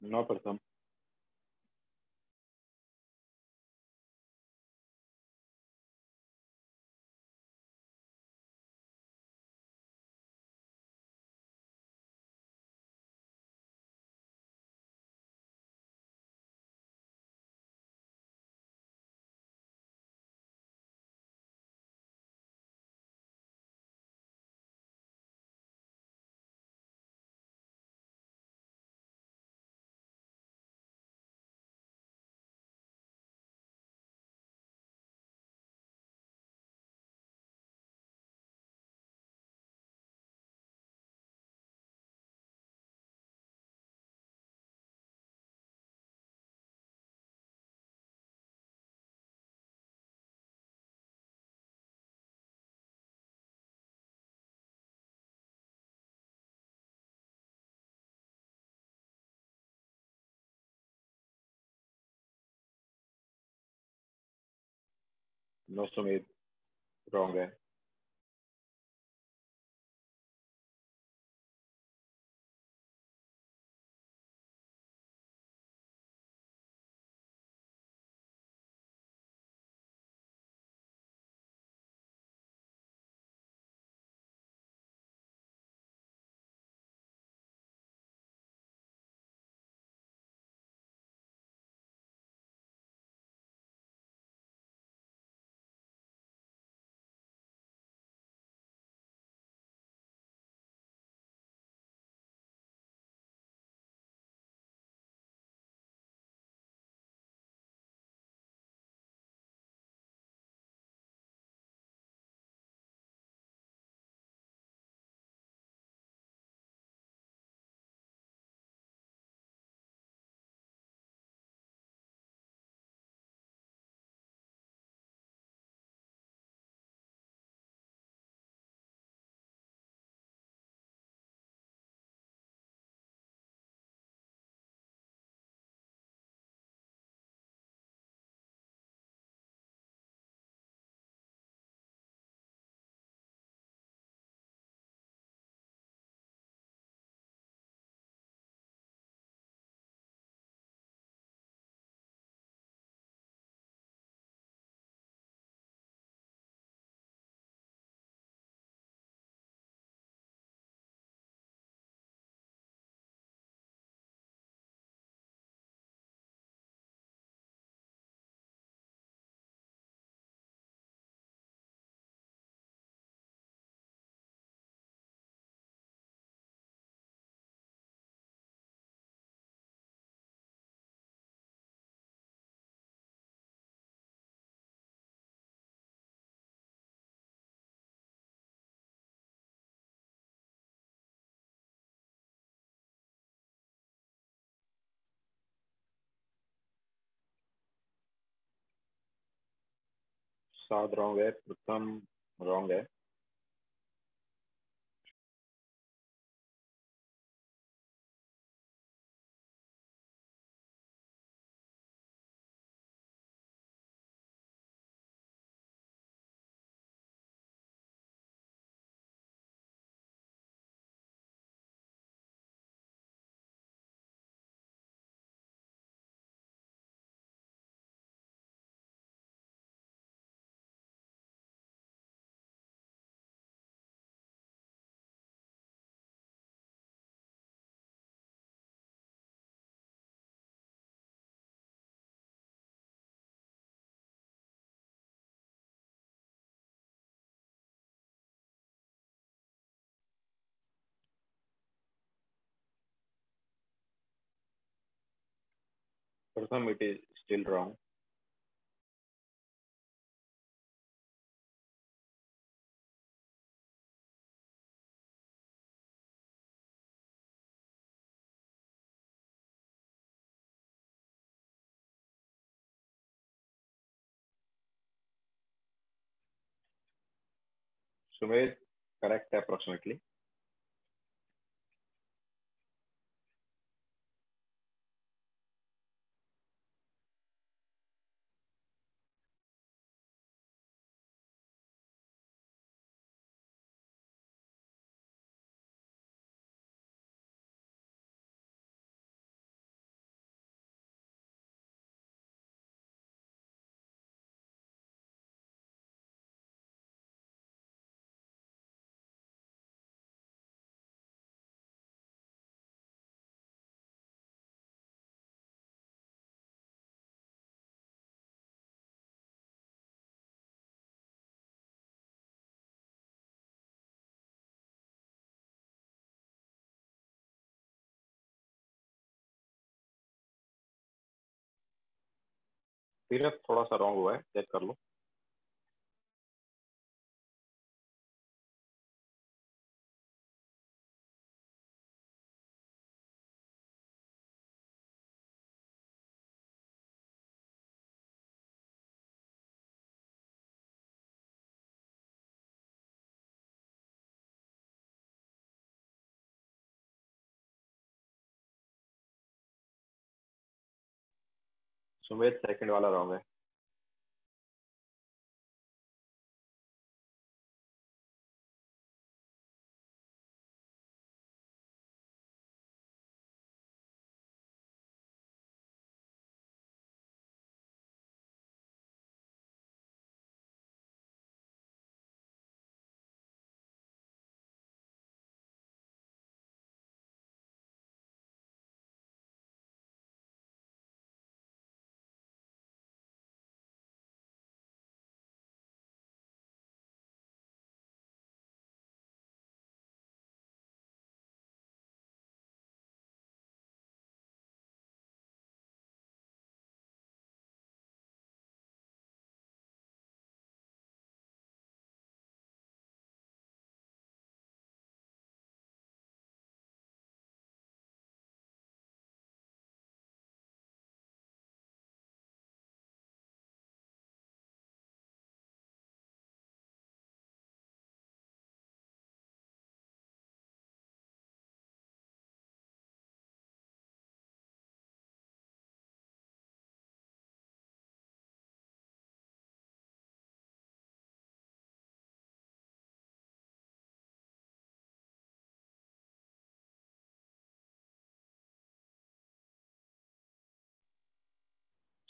No Pratham. No Sumit, wrong है। सात wrong है, Pratham wrong है। Pratham, it is still wrong. Sumit, correct है approximately. फिर थोड़ा सा wrong हुआ है, चेक कर लो। सुमेध सेकंड वाला रॉन्ग है।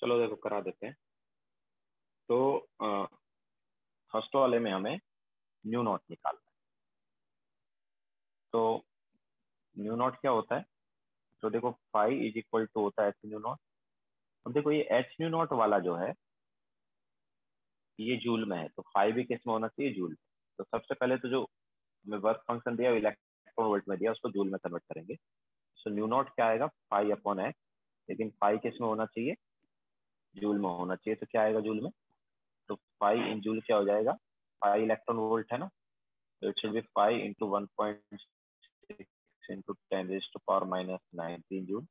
चलो देखो करा देते हैं। तो फर्स्ट वाले में हमें न्यू नॉट निकालना है। तो न्यू नॉट क्या होता है? तो देखो फाई इज इक्वल टू होता है एच न्यू नॉट। अब देखो ये एच न्यू नॉट वाला जो है ये जूल में है, तो फाई भी किस में होना चाहिए? जूल में। तो सबसे पहले तो जो हमें वर्क फंक्शन दिया इलेक्ट्रॉन वोल्ट में दिया उसको जूल में कन्वर्ट करेंगे। सो न्यू नॉट क्या आएगा? Phi upon X. लेकिन फाई किस में होना चाहिए? जूल में होना चाहिए। तो क्या आएगा जूल में? तो फाई इन जूल क्या हो जाएगा? फाई इलेक्ट्रॉन वोल्ट है ना, तो it should be phi into 1.6 into 10 raise to power minus 19 joule,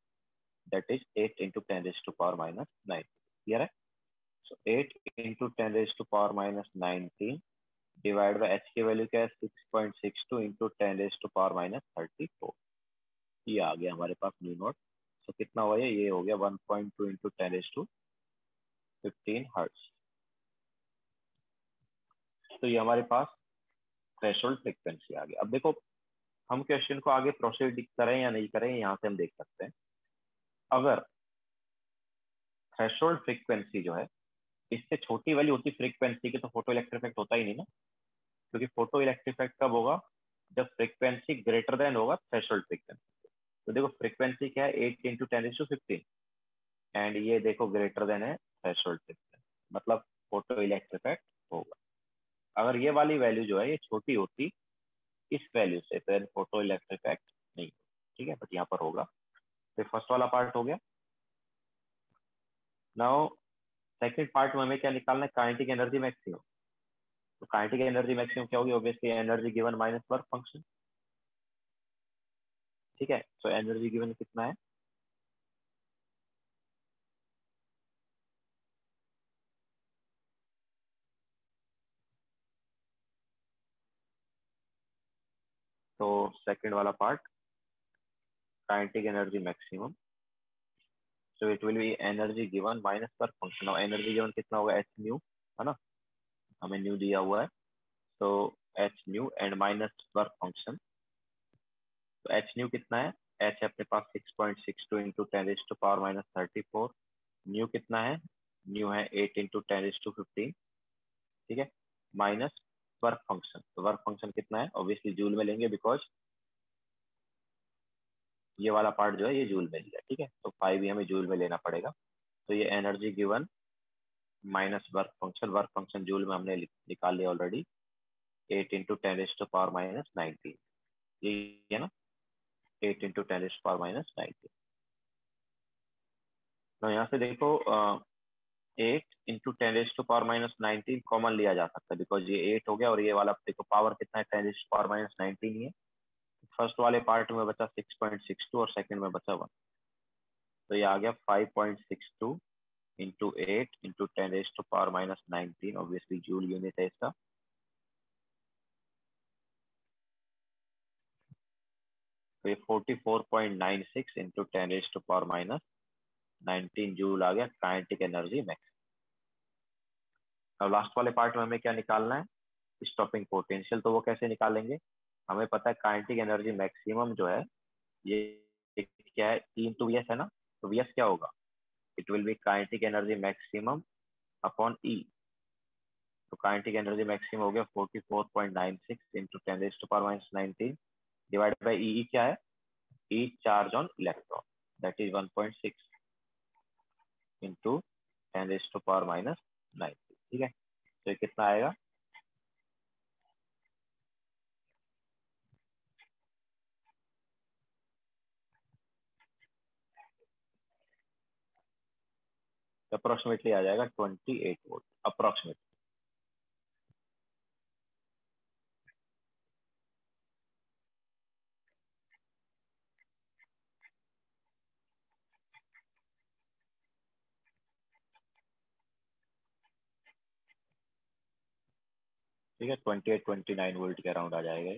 that is 8 into 10 raise to power minus 9। Clear है? So 8 into 10 raise to power minus 19 divide by H की value क्या है? 6.62 into 10 raise to power minus 34। ये आ गया हमारे पास new note. सो कितना हुआ? ये हो गया 1.2 इंटू 10 रेज टू 15 हर्ट्ज। तो ये हमारे पास थ्रेशोल्ड फ्रीक्वेंसी आ गई। अब देखो हम क्वेश्चन को आगे प्रोसीड करें या नहीं करें, यहाँ से हम देख सकते हैं। अगर थ्रेशोल्ड फ्रीक्वेंसी जो है इससे छोटी वैल्यू होती फ्रीक्वेंसी की तो फोटो इलेक्ट्रिक इफेक्ट होता ही नहीं ना, क्योंकि फोटो इलेक्ट्रिक इफेक्ट कब होगा? जब फ्रीक्वेंसी ग्रेटर देन होगा थ्रेशोल्ड फ्रीक्वेंसी। तो देखो फ्रीक्वेंसी क्या है? 8 इंटू 10⁻15 एंड ये देखो ग्रेटर देन है थ्रेशोल्ड फ्रीक्वेंसी, मतलब फोटो इलेक्ट्रिक इफेक्ट होगा। अगर ये वाली वैल्यू जो है ये छोटी होती इस वैल्यू से फिर फोटो इलेक्ट्रिक इफेक्ट नहीं, ठीक है, बट यहाँ पर होगा। फिर फर्स्ट वाला पार्ट हो गया। नाउ सेकंड पार्ट में हमें क्या निकालना है? Kinetic energy maximum. तो काइनेटिक एनर्जी मैक्सिमम क्या होगी? Obviously energy given minus work function. ठीक है, तो एनर्जी गिवन कितना है? तो सेकंड वाला part kinetic energy maximum, so it will B energy given minus work function. और एनर्जी गिवन कितना होगा? एच न्यू, है ना, हमें न्यू दिया हुआ है। तो H new and minus work function. तो एच न्यू कितना है? एच है अपने पास 6.62 इंटू 10⁻⁻34। न्यू कितना है? न्यू है 8 इंटू 10⁻15। ठीक है, माइनस वर्क फंक्शन। तो वर्क फंक्शन कितना है? ऑब्वियसली जूल में लेंगे, बिकॉज ये वाला पार्ट जो है ये जूल में लिया। ठीक है, तो फाइव भी हमें जूल में लेना पड़ेगा। तो ये energy given minus work function joule में हमने निकाल लिया ऑलरेडी, 8 इंटू 10⁻⁻19। ये है ना, 8 इंटू 10⁻⁻19। तो यहाँ से देखो 8 इंटू 10⁻⁻19 कॉमन लिया जा सकता है, बिकॉज ये 8 हो गया और ये वाला देखो पावर कितना है, 10⁻⁻19 ही है। फर्स्ट वाले पार्ट में बचा 6.62 और सेकंड में बचा 1, तो ये आ गया 5.62 into 8 into 10⁻⁻19, obviously joule unit है इसका। तो ये 44.96 इंटू 10⁻⁻19 जूल आ गया काइनेटिक एनर्जी मैक्स। अब लास्ट वाले पार्ट में हमें क्या निकालना है, स्टॉपिंग पोटेंशियल। तो वो कैसे निकालेंगे, हमें पता है काइनेटिक एनर्जी मैक्सिमम जो है ये क्या है, E इंटू वी एस है ना, तो वी एस क्या होगा, it will be kinetic energy maximum upon E. तो काइनेटिक एनर्जी मैक्सिमम हो गया 44.96 इंटू 10⁻⁻19 डिवाइड बाई ई। क्या है, E charge on electron, that is 1.6 into 10⁻⁻19। ठीक है, तो ये कितना आएगा, अप्रोक्सीमेटली आ जाएगा 28 वोल्ट अप्रोक्सीमेटली। ठीक है, 28-29 वोल्ट के अराउंड आ जाएगा।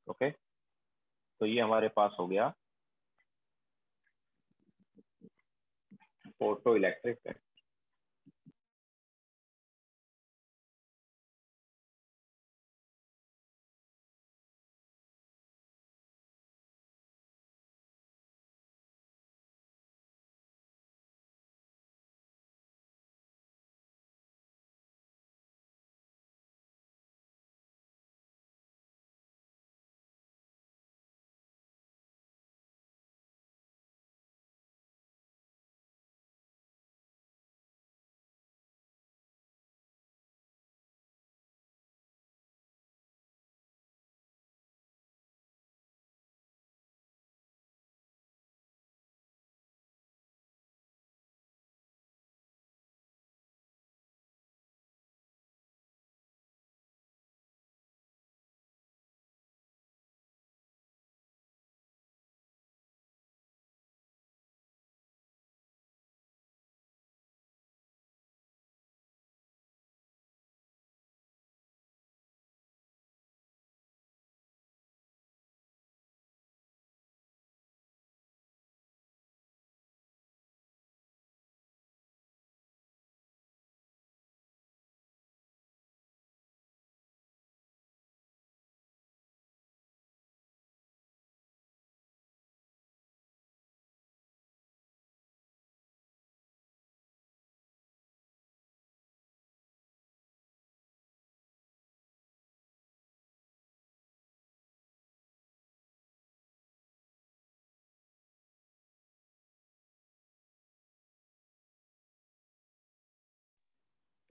ओके, तो ये हमारे पास हो गया फोटो इलेक्ट्रिक।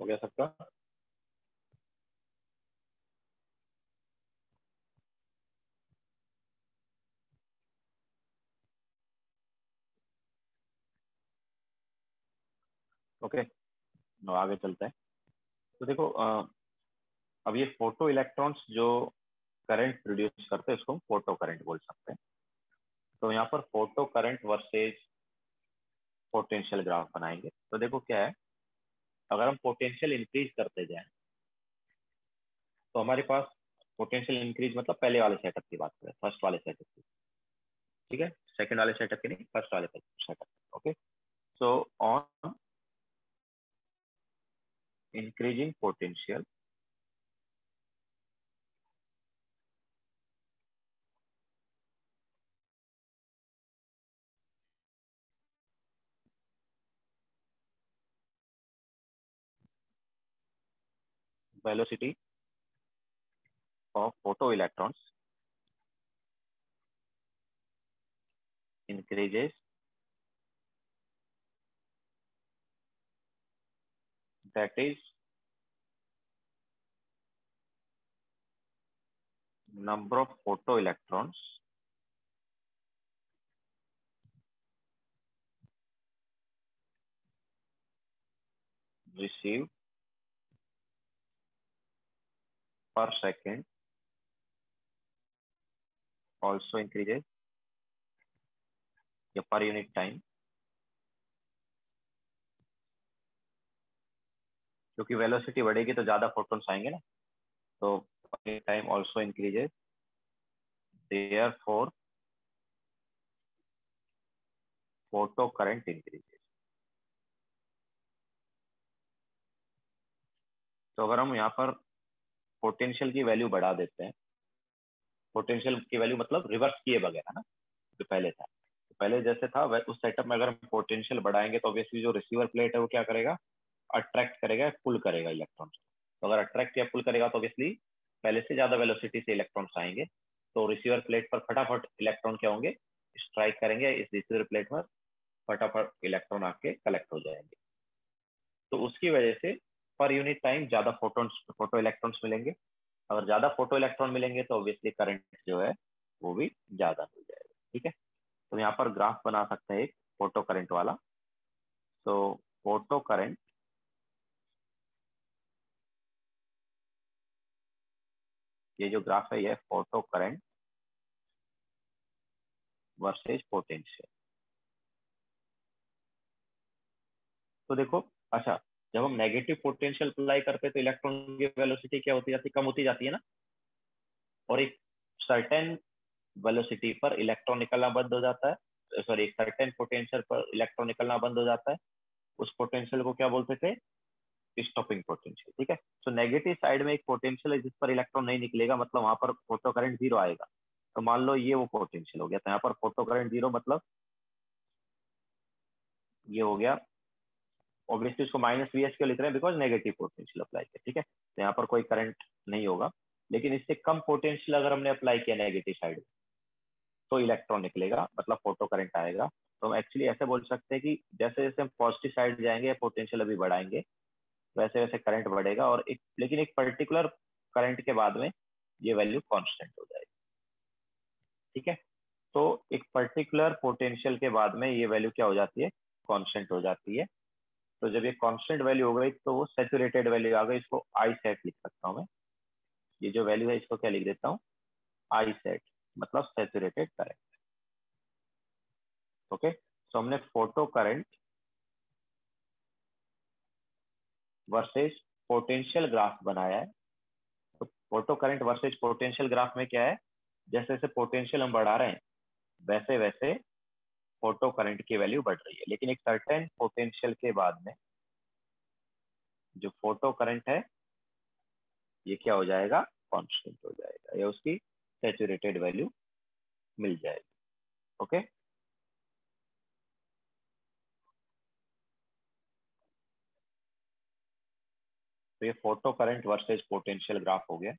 हो गया सबका। ओके, तो आगे चलते हैं। तो देखो अब ये फोटो इलेक्ट्रॉन्स जो करंट प्रोड्यूस करते हैं उसको हम फोटो करंट बोल सकते हैं। तो यहाँ पर photo current versus potential graph बनाएंगे। तो देखो क्या है, अगर हम पोटेंशियल इंक्रीज करते जाएं तो हमारे पास पोटेंशियल इंक्रीज मतलब पहले वाले सेटअप की बात करें, फर्स्ट वाले सेटअप की, ठीक है, सेकंड वाले सेटअप की नहीं, फर्स्ट वाले setup. Okay, so on increasing potential velocity of photoelectrons increases, that is number of photoelectrons received per second also increases या per unit time, क्योंकि वेलोसिटी बढ़ेगी तो ज्यादा फोटॉन्स आएंगे ना, तो per unit time also increases, therefore photo current increases. तो अगर हम यहाँ पर पोटेंशियल की वैल्यू बढ़ा देते हैं, पोटेंशियल की वैल्यू मतलब रिवर्स किए बगैर है ना, जो पहले था, तो पहले जैसे था उस सेटअप में अगर हम पोटेंशियल बढ़ाएंगे तो ऑब्वियसली जो रिसीवर प्लेट है वो क्या करेगा, अट्रैक्ट करेगा, पुल करेगा इलेक्ट्रॉन्स। तो अगर अट्रैक्ट या पुल करेगा तो ऑब्वियसली पहले से ज्यादा वेलोसिटी से इलेक्ट्रॉन्स आएंगे, तो रिसीवर प्लेट पर फटाफट इलेक्ट्रॉन क्या होंगे, स्ट्राइक करेंगे इस रिसीवर प्लेट पर, फटाफट इलेक्ट्रॉन आके कलेक्ट हो जाएंगे। तो उसकी वजह से पर यूनिट टाइम ज्यादा फोटो इलेक्ट्रॉन्स मिलेंगे। अगर ज्यादा फोटो इलेक्ट्रॉन मिलेंगे तो ऑब्वियसली करंट जो है वो भी ज्यादा हो जाएगा। ठीक है, तो यहाँ पर ग्राफ बना सकते हैं एक फोटो करंट वाला। तो फोटो करंट ये जो ग्राफ है ये फोटो करंट वर्सेज पोटेंशियल। तो देखो, अच्छा, जब हम नेगेटिव पोटेंशियल अप्लाई करते हैं तो इलेक्ट्रॉन की वेलोसिटी क्या होती जाती है, कम होती जाती है ना, और एक सर्टेन वेलोसिटी पर इलेक्ट्रॉन निकलना बंद हो जाता है, सॉरी एक सर्टेन पोटेंशियल पर इलेक्ट्रॉन निकलना बंद हो जाता है, उस पोटेंशियल को क्या बोलते थे, स्टॉपिंग पोटेंशियल। ठीक है, तो नेगेटिव साइड में एक पोटेंशियल है जिस पर इलेक्ट्रॉन नहीं निकलेगा, मतलब वहां पर फोटो करंट जीरो आएगा। तो मान लो ये वो पोटेंशियल हो गया, तो यहाँ पर फोटो करंट जीरो मतलब ये हो गया, ऑब्वियसली इसको माइनस वी एस क्यों लिख रहे हैं, बिकॉज नेगेटिव पोटेंशियल अप्लाई किया। ठीक है, तो यहाँ पर कोई करंट नहीं होगा, लेकिन इससे कम पोटेंशियल अगर हमने अप्लाई किया नेगेटिव साइड तो इलेक्ट्रॉन निकलेगा, मतलब फोटो करंट आएगा। तो हम एक्चुअली ऐसे बोल सकते हैं कि जैसे जैसे हम पॉजिटिव साइड जाएंगे पोटेंशियल अभी बढ़ाएंगे, वैसे वैसे करंट बढ़ेगा, और एक लेकिन एक पर्टिकुलर करंट के बाद में ये वैल्यू कांस्टेंट हो जाएगी। ठीक है, तो एक पर्टिकुलर पोटेंशियल के बाद में ये वैल्यू क्या हो जाती है, कांस्टेंट हो जाती है। तो जब ये कांस्टेंट वैल्यू हो गई तो वो सैचुरेटेड वैल्यू आ गई, इसको आई सेट लिख सकता हूँ मैं। ये जो वैल्यू है इसको क्या लिख देता हूँ, आई सेट, मतलब सैचुरेटेड करंट। ओके, तो हमने photo current versus potential graph बनाया है। तो photo current versus potential graph में क्या है, जैसे जैसे पोटेंशियल हम बढ़ा रहे हैं वैसे वैसे फोटो करंट की वैल्यू बढ़ रही है, लेकिन एक सर्टेन पोटेंशियल के बाद में जो फोटो करंट है ये क्या हो जाएगा, कांस्टेंट हो जाएगा, या उसकी सैचुरेटेड वैल्यू मिल जाएगी। ओके, तो ये photo current versus potential graph हो गया।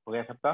हो गया सबका।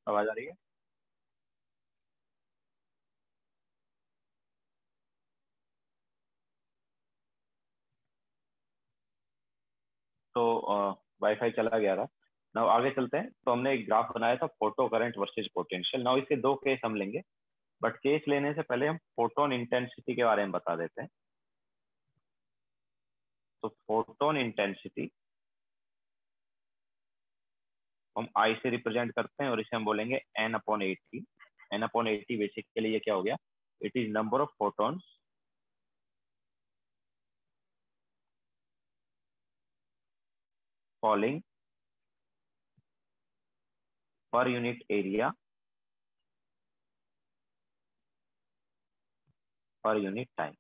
आवाज आ रही है? तो वाईफाई चला गया था। नाउ आगे चलते हैं। तो हमने एक ग्राफ बनाया था, photo current versus potential. Now इसके दो केस हम लेंगे, बट केस लेने से पहले हम फोटोन इंटेंसिटी के बारे में बता देते हैं। तो फोटोन इंटेंसिटी हम आई से रिप्रेजेंट करते हैं और इसे हम बोलेंगे n/80। n/80 बेसिकली ये क्या हो गया, it is number of photons falling per unit area per unit time.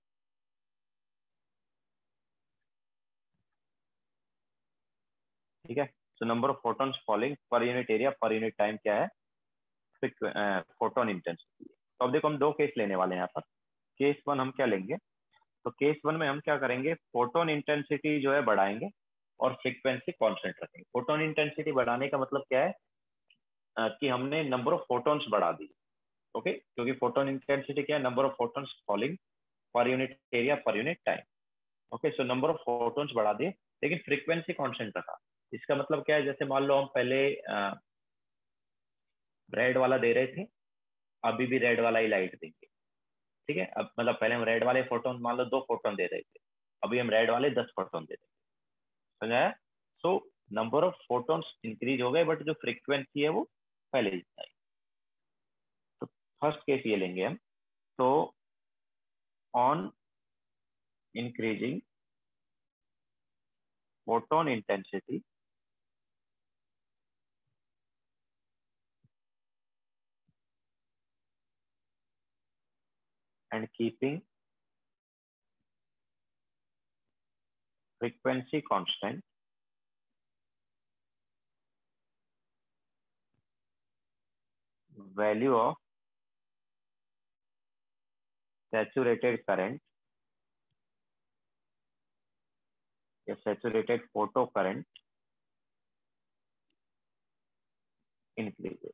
ठीक है, so number of photons falling per unit area per unit time क्या है, फोटोन इंटेंसिटी। तो अब देखो हम दो केस लेने वाले हैं यहाँ पर। केस वन हम क्या लेंगे, तो केस वन में हम क्या करेंगे, फोटोन इंटेंसिटी जो है बढ़ाएंगे और फ्रीक्वेंसी कांस्टेंट रखेंगे। फोटोन इंटेंसिटी बढ़ाने का मतलब क्या है, कि हमने नंबर ऑफ फोटॉन्स बढ़ा दी। ओके, क्योंकि फोटोन इंटेंसिटी क्या है, number of photons falling per unit area per unit time. Okay, so number of photons बढ़ा दिए लेकिन फ्रीक्वेंसी कांस्टेंट रखा। इसका मतलब क्या है, जैसे मान लो हम पहले रेड वाला दे रहे थे, अभी भी रेड वाला ही लाइट देंगे। ठीक है, अब मतलब पहले हम रेड वाले फोटोन मान लो 2 फोटोन दे रहे थे, अभी हम रेड वाले 10 फोटोन दे रहे हैं। समझाया? So number of photons increase हो गए बट जो फ्रीक्वेंसी है वो पहले ही आई। तो फर्स्ट केस ये लेंगे हम। तो on increasing photon intensity and keeping frequency constant, value of saturated current या saturated photo current increases।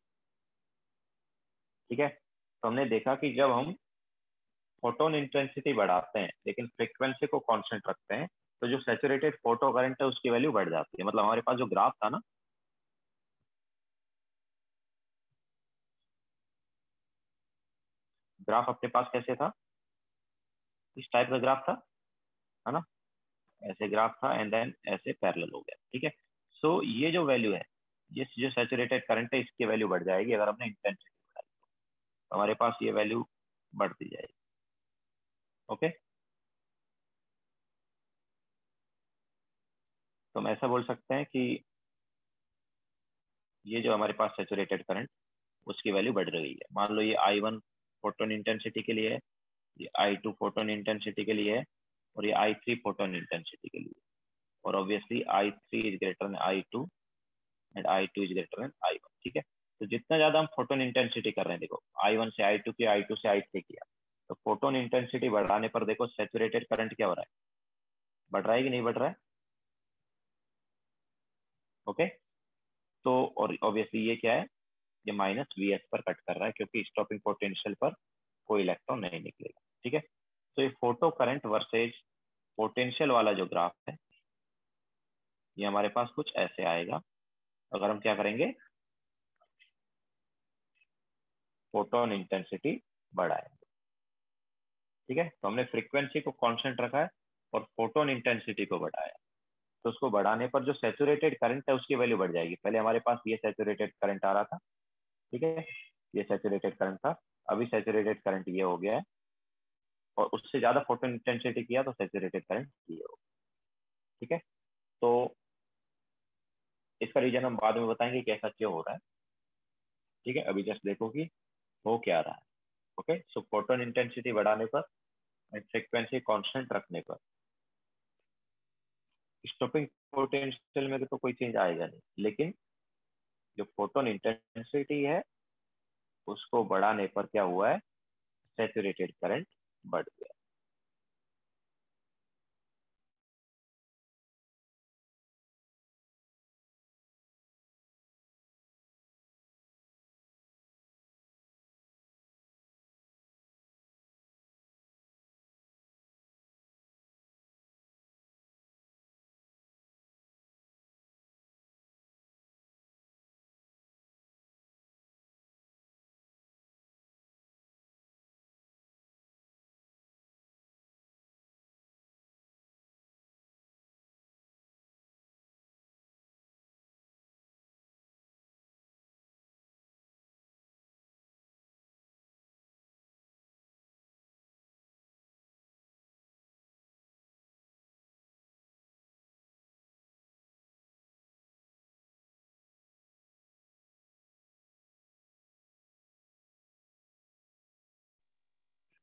ठीक है, तो हमने देखा कि जब हम फोटोन इंटेंसिटी बढ़ाते हैं लेकिन फ्रीक्वेंसी को कांस्टेंट रखते हैं, तो जो सैचुरेटेड फोटो करंट है उसकी वैल्यू बढ़ जाती है। मतलब हमारे पास जो ग्राफ था ना, ग्राफ अपने पास कैसे था, इस टाइप का ग्राफ था, है ना, ऐसे ग्राफ था एंड देन ऐसे पैरेलल हो गया। ठीक है, सो ये जो वैल्यू है, ये जो सैचुरेटेड करंट है इसकी वैल्यू बढ़ जाएगी अगर हमने इंटेंसिटी बढ़ाई, तो हमारे पास ये वैल्यू बढ़ती जाएगी। ओके, तो हम ऐसा बोल सकते हैं कि ये जो हमारे पास सैचुरेटेड करंट उसकी वैल्यू बढ़ रही है। मान लो ये I1 फोटोन इंटेंसिटी के लिए है, ये I2 फोटोन इंटेंसिटी के लिए है, और ये I3 फोटोन इंटेंसिटी के लिए। और obviously I3 is greater than I2 and I2 is greater than I1। ठीक है, तो जितना ज्यादा हम फोटोन इंटेंसिटी कर रहे हैं, देखो I1 से I2 किया, I2 से I3 किया, तो फोटोन इंटेंसिटी बढ़ाने पर देखो सैचुरेटेड करंट क्या हो रहा है, बढ़ रहा है कि नहीं बढ़ रहा है। ओके, तो और ऑब्वियसली ये क्या है, ये माइनस वी एस पर कट कर रहा है क्योंकि स्टॉपिंग पोटेंशियल पर कोई इलेक्ट्रॉन नहीं निकलेगा। ठीक है, तो ये फोटो करंट वर्सेज पोटेंशियल वाला जो ग्राफ है, ये हमारे पास कुछ ऐसे आएगा अगर हम क्या करेंगे, फोटोन इंटेंसिटी बढ़ाएंगे। ठीक है, तो हमने फ्रीक्वेंसी को कांस्टेंट रखा है और फोटोन इंटेंसिटी को बढ़ाया, तो उसको बढ़ाने पर जो सैचुरेटेड करंट है उसकी वैल्यू बढ़ जाएगी। पहले हमारे पास ये सैचुरेटेड करंट आ रहा था, ठीक है, ये सैचुरेटेड करंट था, अभी सैचुरेटेड करंट ये हो गया है, और उससे ज्यादा फोटोन इंटेंसिटी किया तो सैचुरेटेड करंट ये हो। ठीक है, तो इसका रीजन हम बाद में बताएंगे कैसा क्यों हो रहा है। ठीक है, अभी जस्ट देखो कि हो क्या रहा है। ओके, सो फोटोन इंटेंसिटी बढ़ाने पर एंड फ्रीक्वेंसी कांस्टेंट रखने पर स्टॉपिंग पोटेंशियल में तो कोई चेंज आएगा नहीं, लेकिन जो फोटोन इंटेंसिटी है उसको बढ़ाने पर क्या हुआ है, सैचुरेटेड करंट बढ़ गया।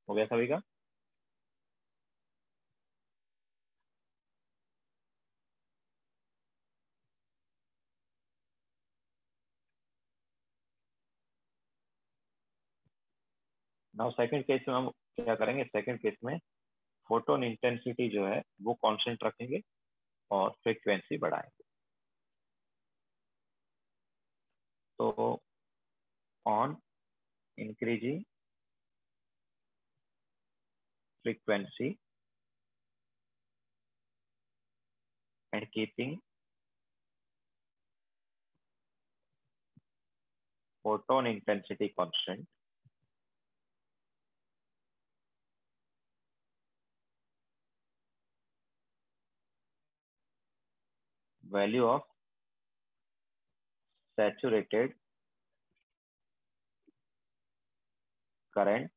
हो गया सभी का? नाउ सेकंड केस में हम क्या करेंगे? सेकंड केस में फोटोन इंटेंसिटी जो है वो कांस्टेंट रखेंगे और फ्रीक्वेंसी बढ़ाएंगे। तो on increasing frequency and keeping photon intensity constant, value of saturated current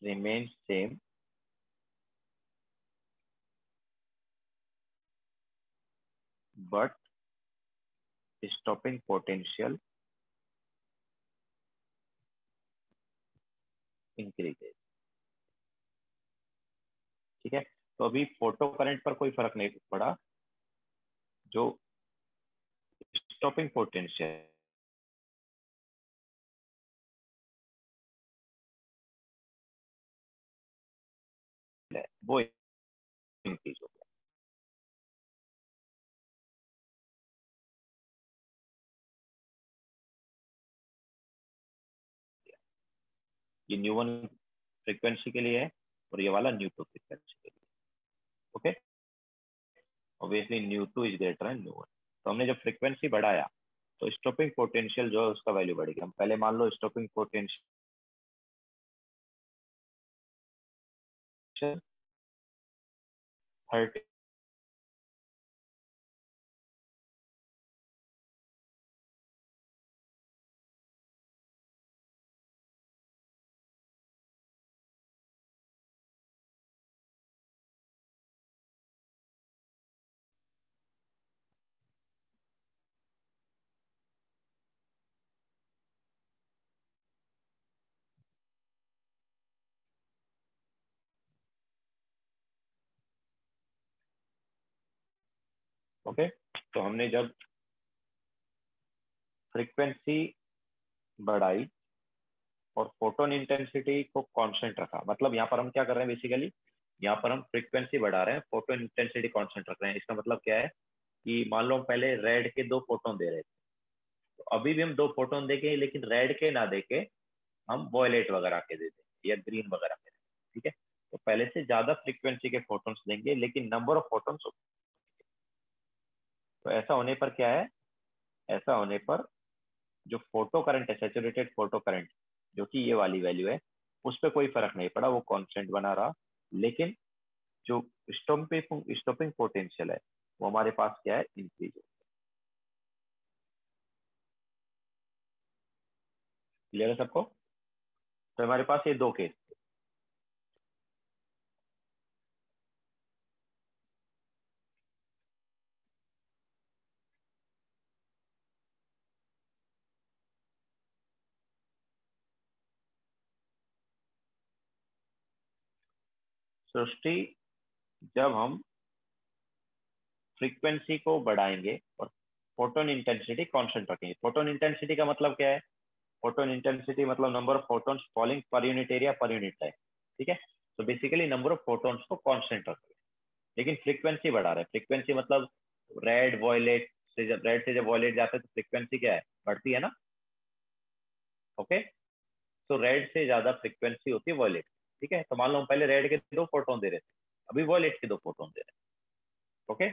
remains same, but stopping potential increases। ठीक है, तो अभी फोटो करंट पर कोई फर्क नहीं पड़ा, जो स्टॉपिंग पोटेंशियल है वो इंक्रीज हो गया। ये न्यू वन फ्रीक्वेंसी के लिए है और ये वाला न्यू टू फ्रीक्वेंसी के लिए। Okay, obviously new two is greater and new one. तो हमने जब फ्रीक्वेंसी बढ़ाया तो स्टॉपिंग पोटेंशियल जो है उसका वैल्यू बढ़ गया। हम पहले मान लो स्टॉपिंग पोटेंशियल 30, ओके। तो हमने जब फ्रीक्वेंसी बढ़ाई और फोटोन इंटेंसिटी को कांस्टेंट रखा, मतलब यहाँ पर हम क्या कर रहे हैं बेसिकली, यहाँ पर हम फ्रीक्वेंसी बढ़ा रहे हैं, फोटोन इंटेंसिटी कांस्टेंट रख रहे हैं। इसका मतलब क्या है कि मान लो हम पहले रेड के 2 फोटोन दे रहे थे, तो अभी भी हम 2 फोटोन देंगे, लेकिन रेड के ना देके हम वॉयलेट वगैरह के दे देंगे या ग्रीन वगैरह के। ठीक है, तो पहले से ज्यादा फ्रीक्वेंसी के फोटोन्स देंगे, लेकिन नंबर ऑफ फोटोन्स। तो ऐसा होने पर क्या है, ऐसा होने पर जो फोटो करंट है, सैचुरेटेड फोटो करंट, जो कि ये वाली वैल्यू है, उस पर कोई फर्क नहीं पड़ा, वो कांस्टेंट बना रहा। लेकिन जो स्टॉपिंग स्टॉपिंग पोटेंशियल है वो हमारे पास क्या है, इंक्रीज है। क्लियर है सबको? तो हमारे पास ये 2 केस। सृष्टि, जब हम फ्रीक्वेंसी को बढ़ाएंगे और फोटोन इंटेंसिटी कांस्टेंट रखेंगे। फोटोन इंटेंसिटी का मतलब क्या है? फोटोन इंटेंसिटी मतलब number of photons falling per unit area per unit time. ठीक है, तो बेसिकली नंबर ऑफ फोटोन्स को कांस्टेंट रख रहे हैं, लेकिन फ्रीक्वेंसी बढ़ा रहे हैं। फ्रीक्वेंसी मतलब रेड वॉयलेट से, जब रेड से जब वॉयलेट जाता है तो फ्रीक्वेंसी क्या है, बढ़ती है ना। ओके, तो रेड से ज्यादा फ्रीक्वेंसी होती है वॉयलेट। ठीक है, तो मान लो हम पहले रेड के 2 फोटोन दे रहे थे, अभी वॉयलेट के 2 फोटोन दे रहे हैं। ओके,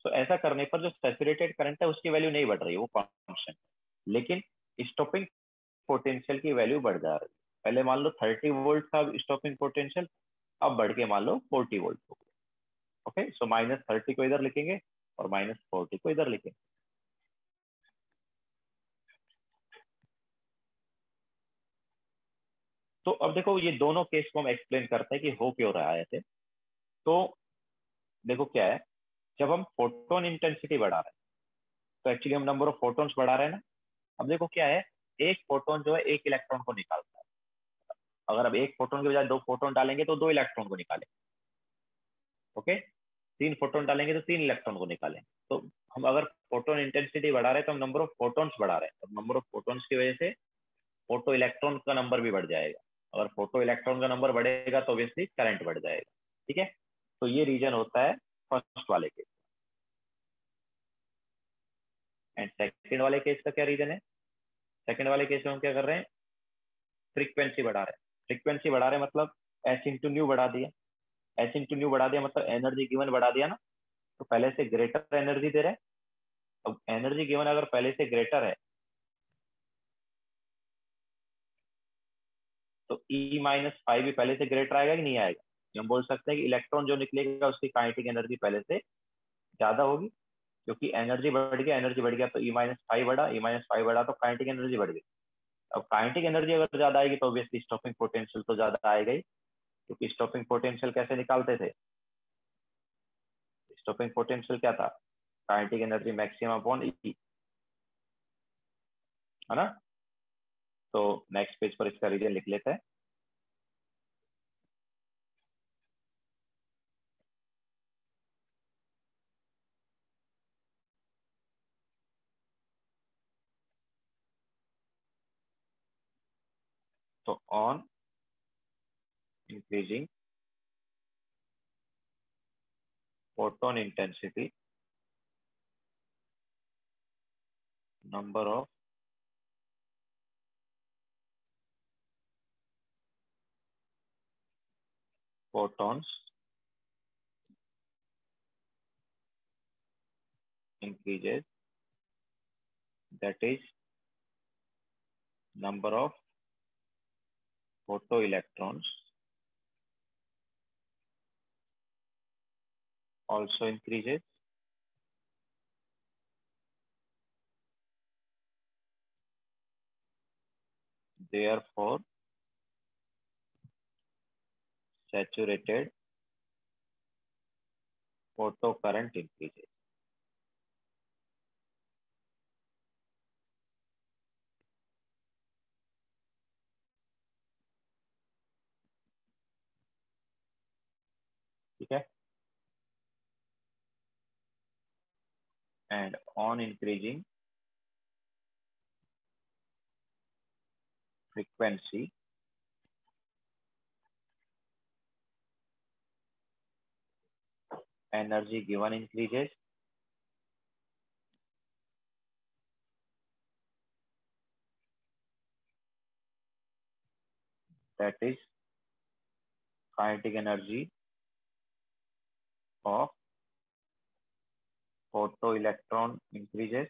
तो ऐसा करने पर जो सैचुरेटेड करंट है उसकी वैल्यू नहीं बढ़ रही है, वो कांस्टेंट, लेकिन स्टॉपिंग पोटेंशियल की वैल्यू बढ़ जा रही है। पहले मान लो 30 वोल्ट था स्टॉपिंग पोटेंशियल, अब बढ़ के मान लो 40 वोल्ट हो गया। ओके, सो -30 को इधर लिखेंगे और -40 को इधर लिखेंगे। तो अब देखो ये दोनों केस को हम एक्सप्लेन करते हैं कि हो क्यों रहा है ऐसे। तो देखो क्या है, जब हम फोटोन इंटेंसिटी बढ़ा रहे हैं तो एक्चुअली हम नंबर ऑफ फोटोन्स बढ़ा रहे हैं ना। अब देखो क्या है, एक फोटोन जो है एक इलेक्ट्रॉन को निकालता है, अगर अब एक फोटोन के बजाय दो फोटोन डालेंगे तो दो इलेक्ट्रॉन को निकालेंगे। ओके, तीन फोटोन डालेंगे तो तीन इलेक्ट्रॉन को निकालेंगे। तो हम अगर फोटोन इंटेंसिटी बढ़ा रहे हैं तो हम नंबर ऑफ फोटोन्स बढ़ा रहे हैं, तो नंबर ऑफ फोटोन्स की वजह से फोटो इलेक्ट्रॉन का नंबर भी बढ़ जाएगा। अगर फोटो इलेक्ट्रॉन का नंबर बढ़ेगा तो ऑब्वियसली करंट बढ़ जाएगा। ठीक है, तो ये रीजन होता है फर्स्ट वाले केस। एंड सेकंड वाले केस का क्या रीजन है? सेकंड वाले केस में हम क्या कर रहे हैं? फ्रीक्वेंसी बढ़ा रहे हैं। फ्रीक्वेंसी बढ़ा रहे हैं मतलब एच इंटू न्यू बढ़ा दिया। एच इंटू न्यू बढ़ा दिया मतलब एनर्जी गिवन बढ़ा दिया ना, तो पहले से ग्रेटर एनर्जी दे रहे हैं। अब एनर्जी गिवन अगर पहले से ग्रेटर है तो ई माइनस फाइव भी पहले से ग्रेटर आएगा कि नहीं आएगा? हम बोल सकते हैं कि इलेक्ट्रॉन जो निकलेगा उसकी काइनेटिक एनर्जी पहले से ज्यादा होगी, क्योंकि एनर्जी बढ़ गया, एनर्जी बढ़ गया तो ई माइनस फाइव बढ़ा, ई माइनस फाइव बढ़ा तो काइनेटिक एनर्जी बढ़ गई। अब काइनेटिक एनर्जी अगर ज्यादा आएगी तो ऑब्वियसली स्टॉपिंग पोटेंशियल तो ज्यादा आएगा ही, क्योंकि स्टॉपिंग पोटेंशियल कैसे निकालते थे? स्टॉपिंग पोटेंशियल क्या था? काइनेटिक एनर्जी मैक्सिमम अपॉन ई, है ना? तो नेक्स्ट पेज पर इसका रीजन लिख लेते हैं। तो on increasing photon intensity, number of photons increases, that is number of photoelectrons also increases, therefore saturated photocurrent increases। ठीक है, and on increasing frequency, energy given increases, that is kinetic energy of photoelectron increases,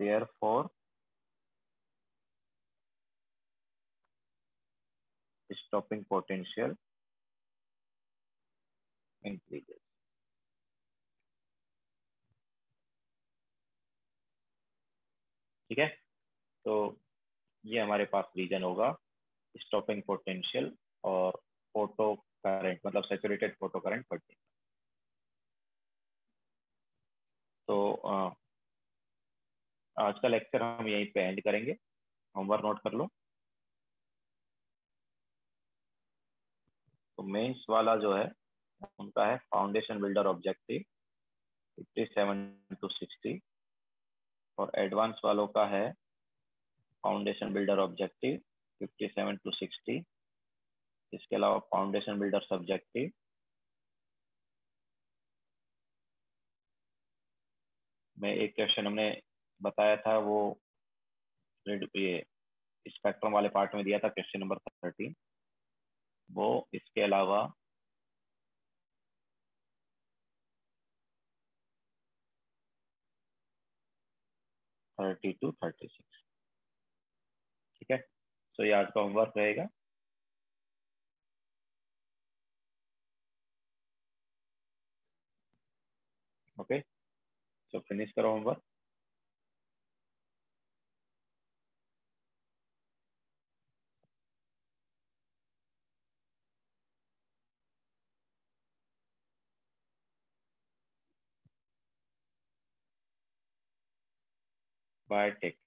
therefore stopping potential increases। ठीक है, तो ये हमारे पास reason होगा stopping potential और photo current, मतलब सैचुरेटेड फोटो करंट बढ़ने। तो आज का लेक्चर हम यहीं पे एंड करेंगे। होमवर्क नोट कर लो। तो मेंस वाला जो है उनका है फाउंडेशन बिल्डर ऑब्जेक्टिव 57 to 60, और एडवांस वालों का है फाउंडेशन बिल्डर ऑब्जेक्टिव 57 to 60। इसके अलावा फाउंडेशन बिल्डर सब्जेक्टिव में एक क्वेश्चन हमने बताया था, वो ये स्पेक्ट्रम वाले पार्ट में दिया था, क्वेश्चन नंबर 13। वो इसके अलावा थर्टी टू 36। ठीक है, तो ये आज का होमवर्क रहेगा। ओके, तो फिनिश करो होमवर्क। Bye take.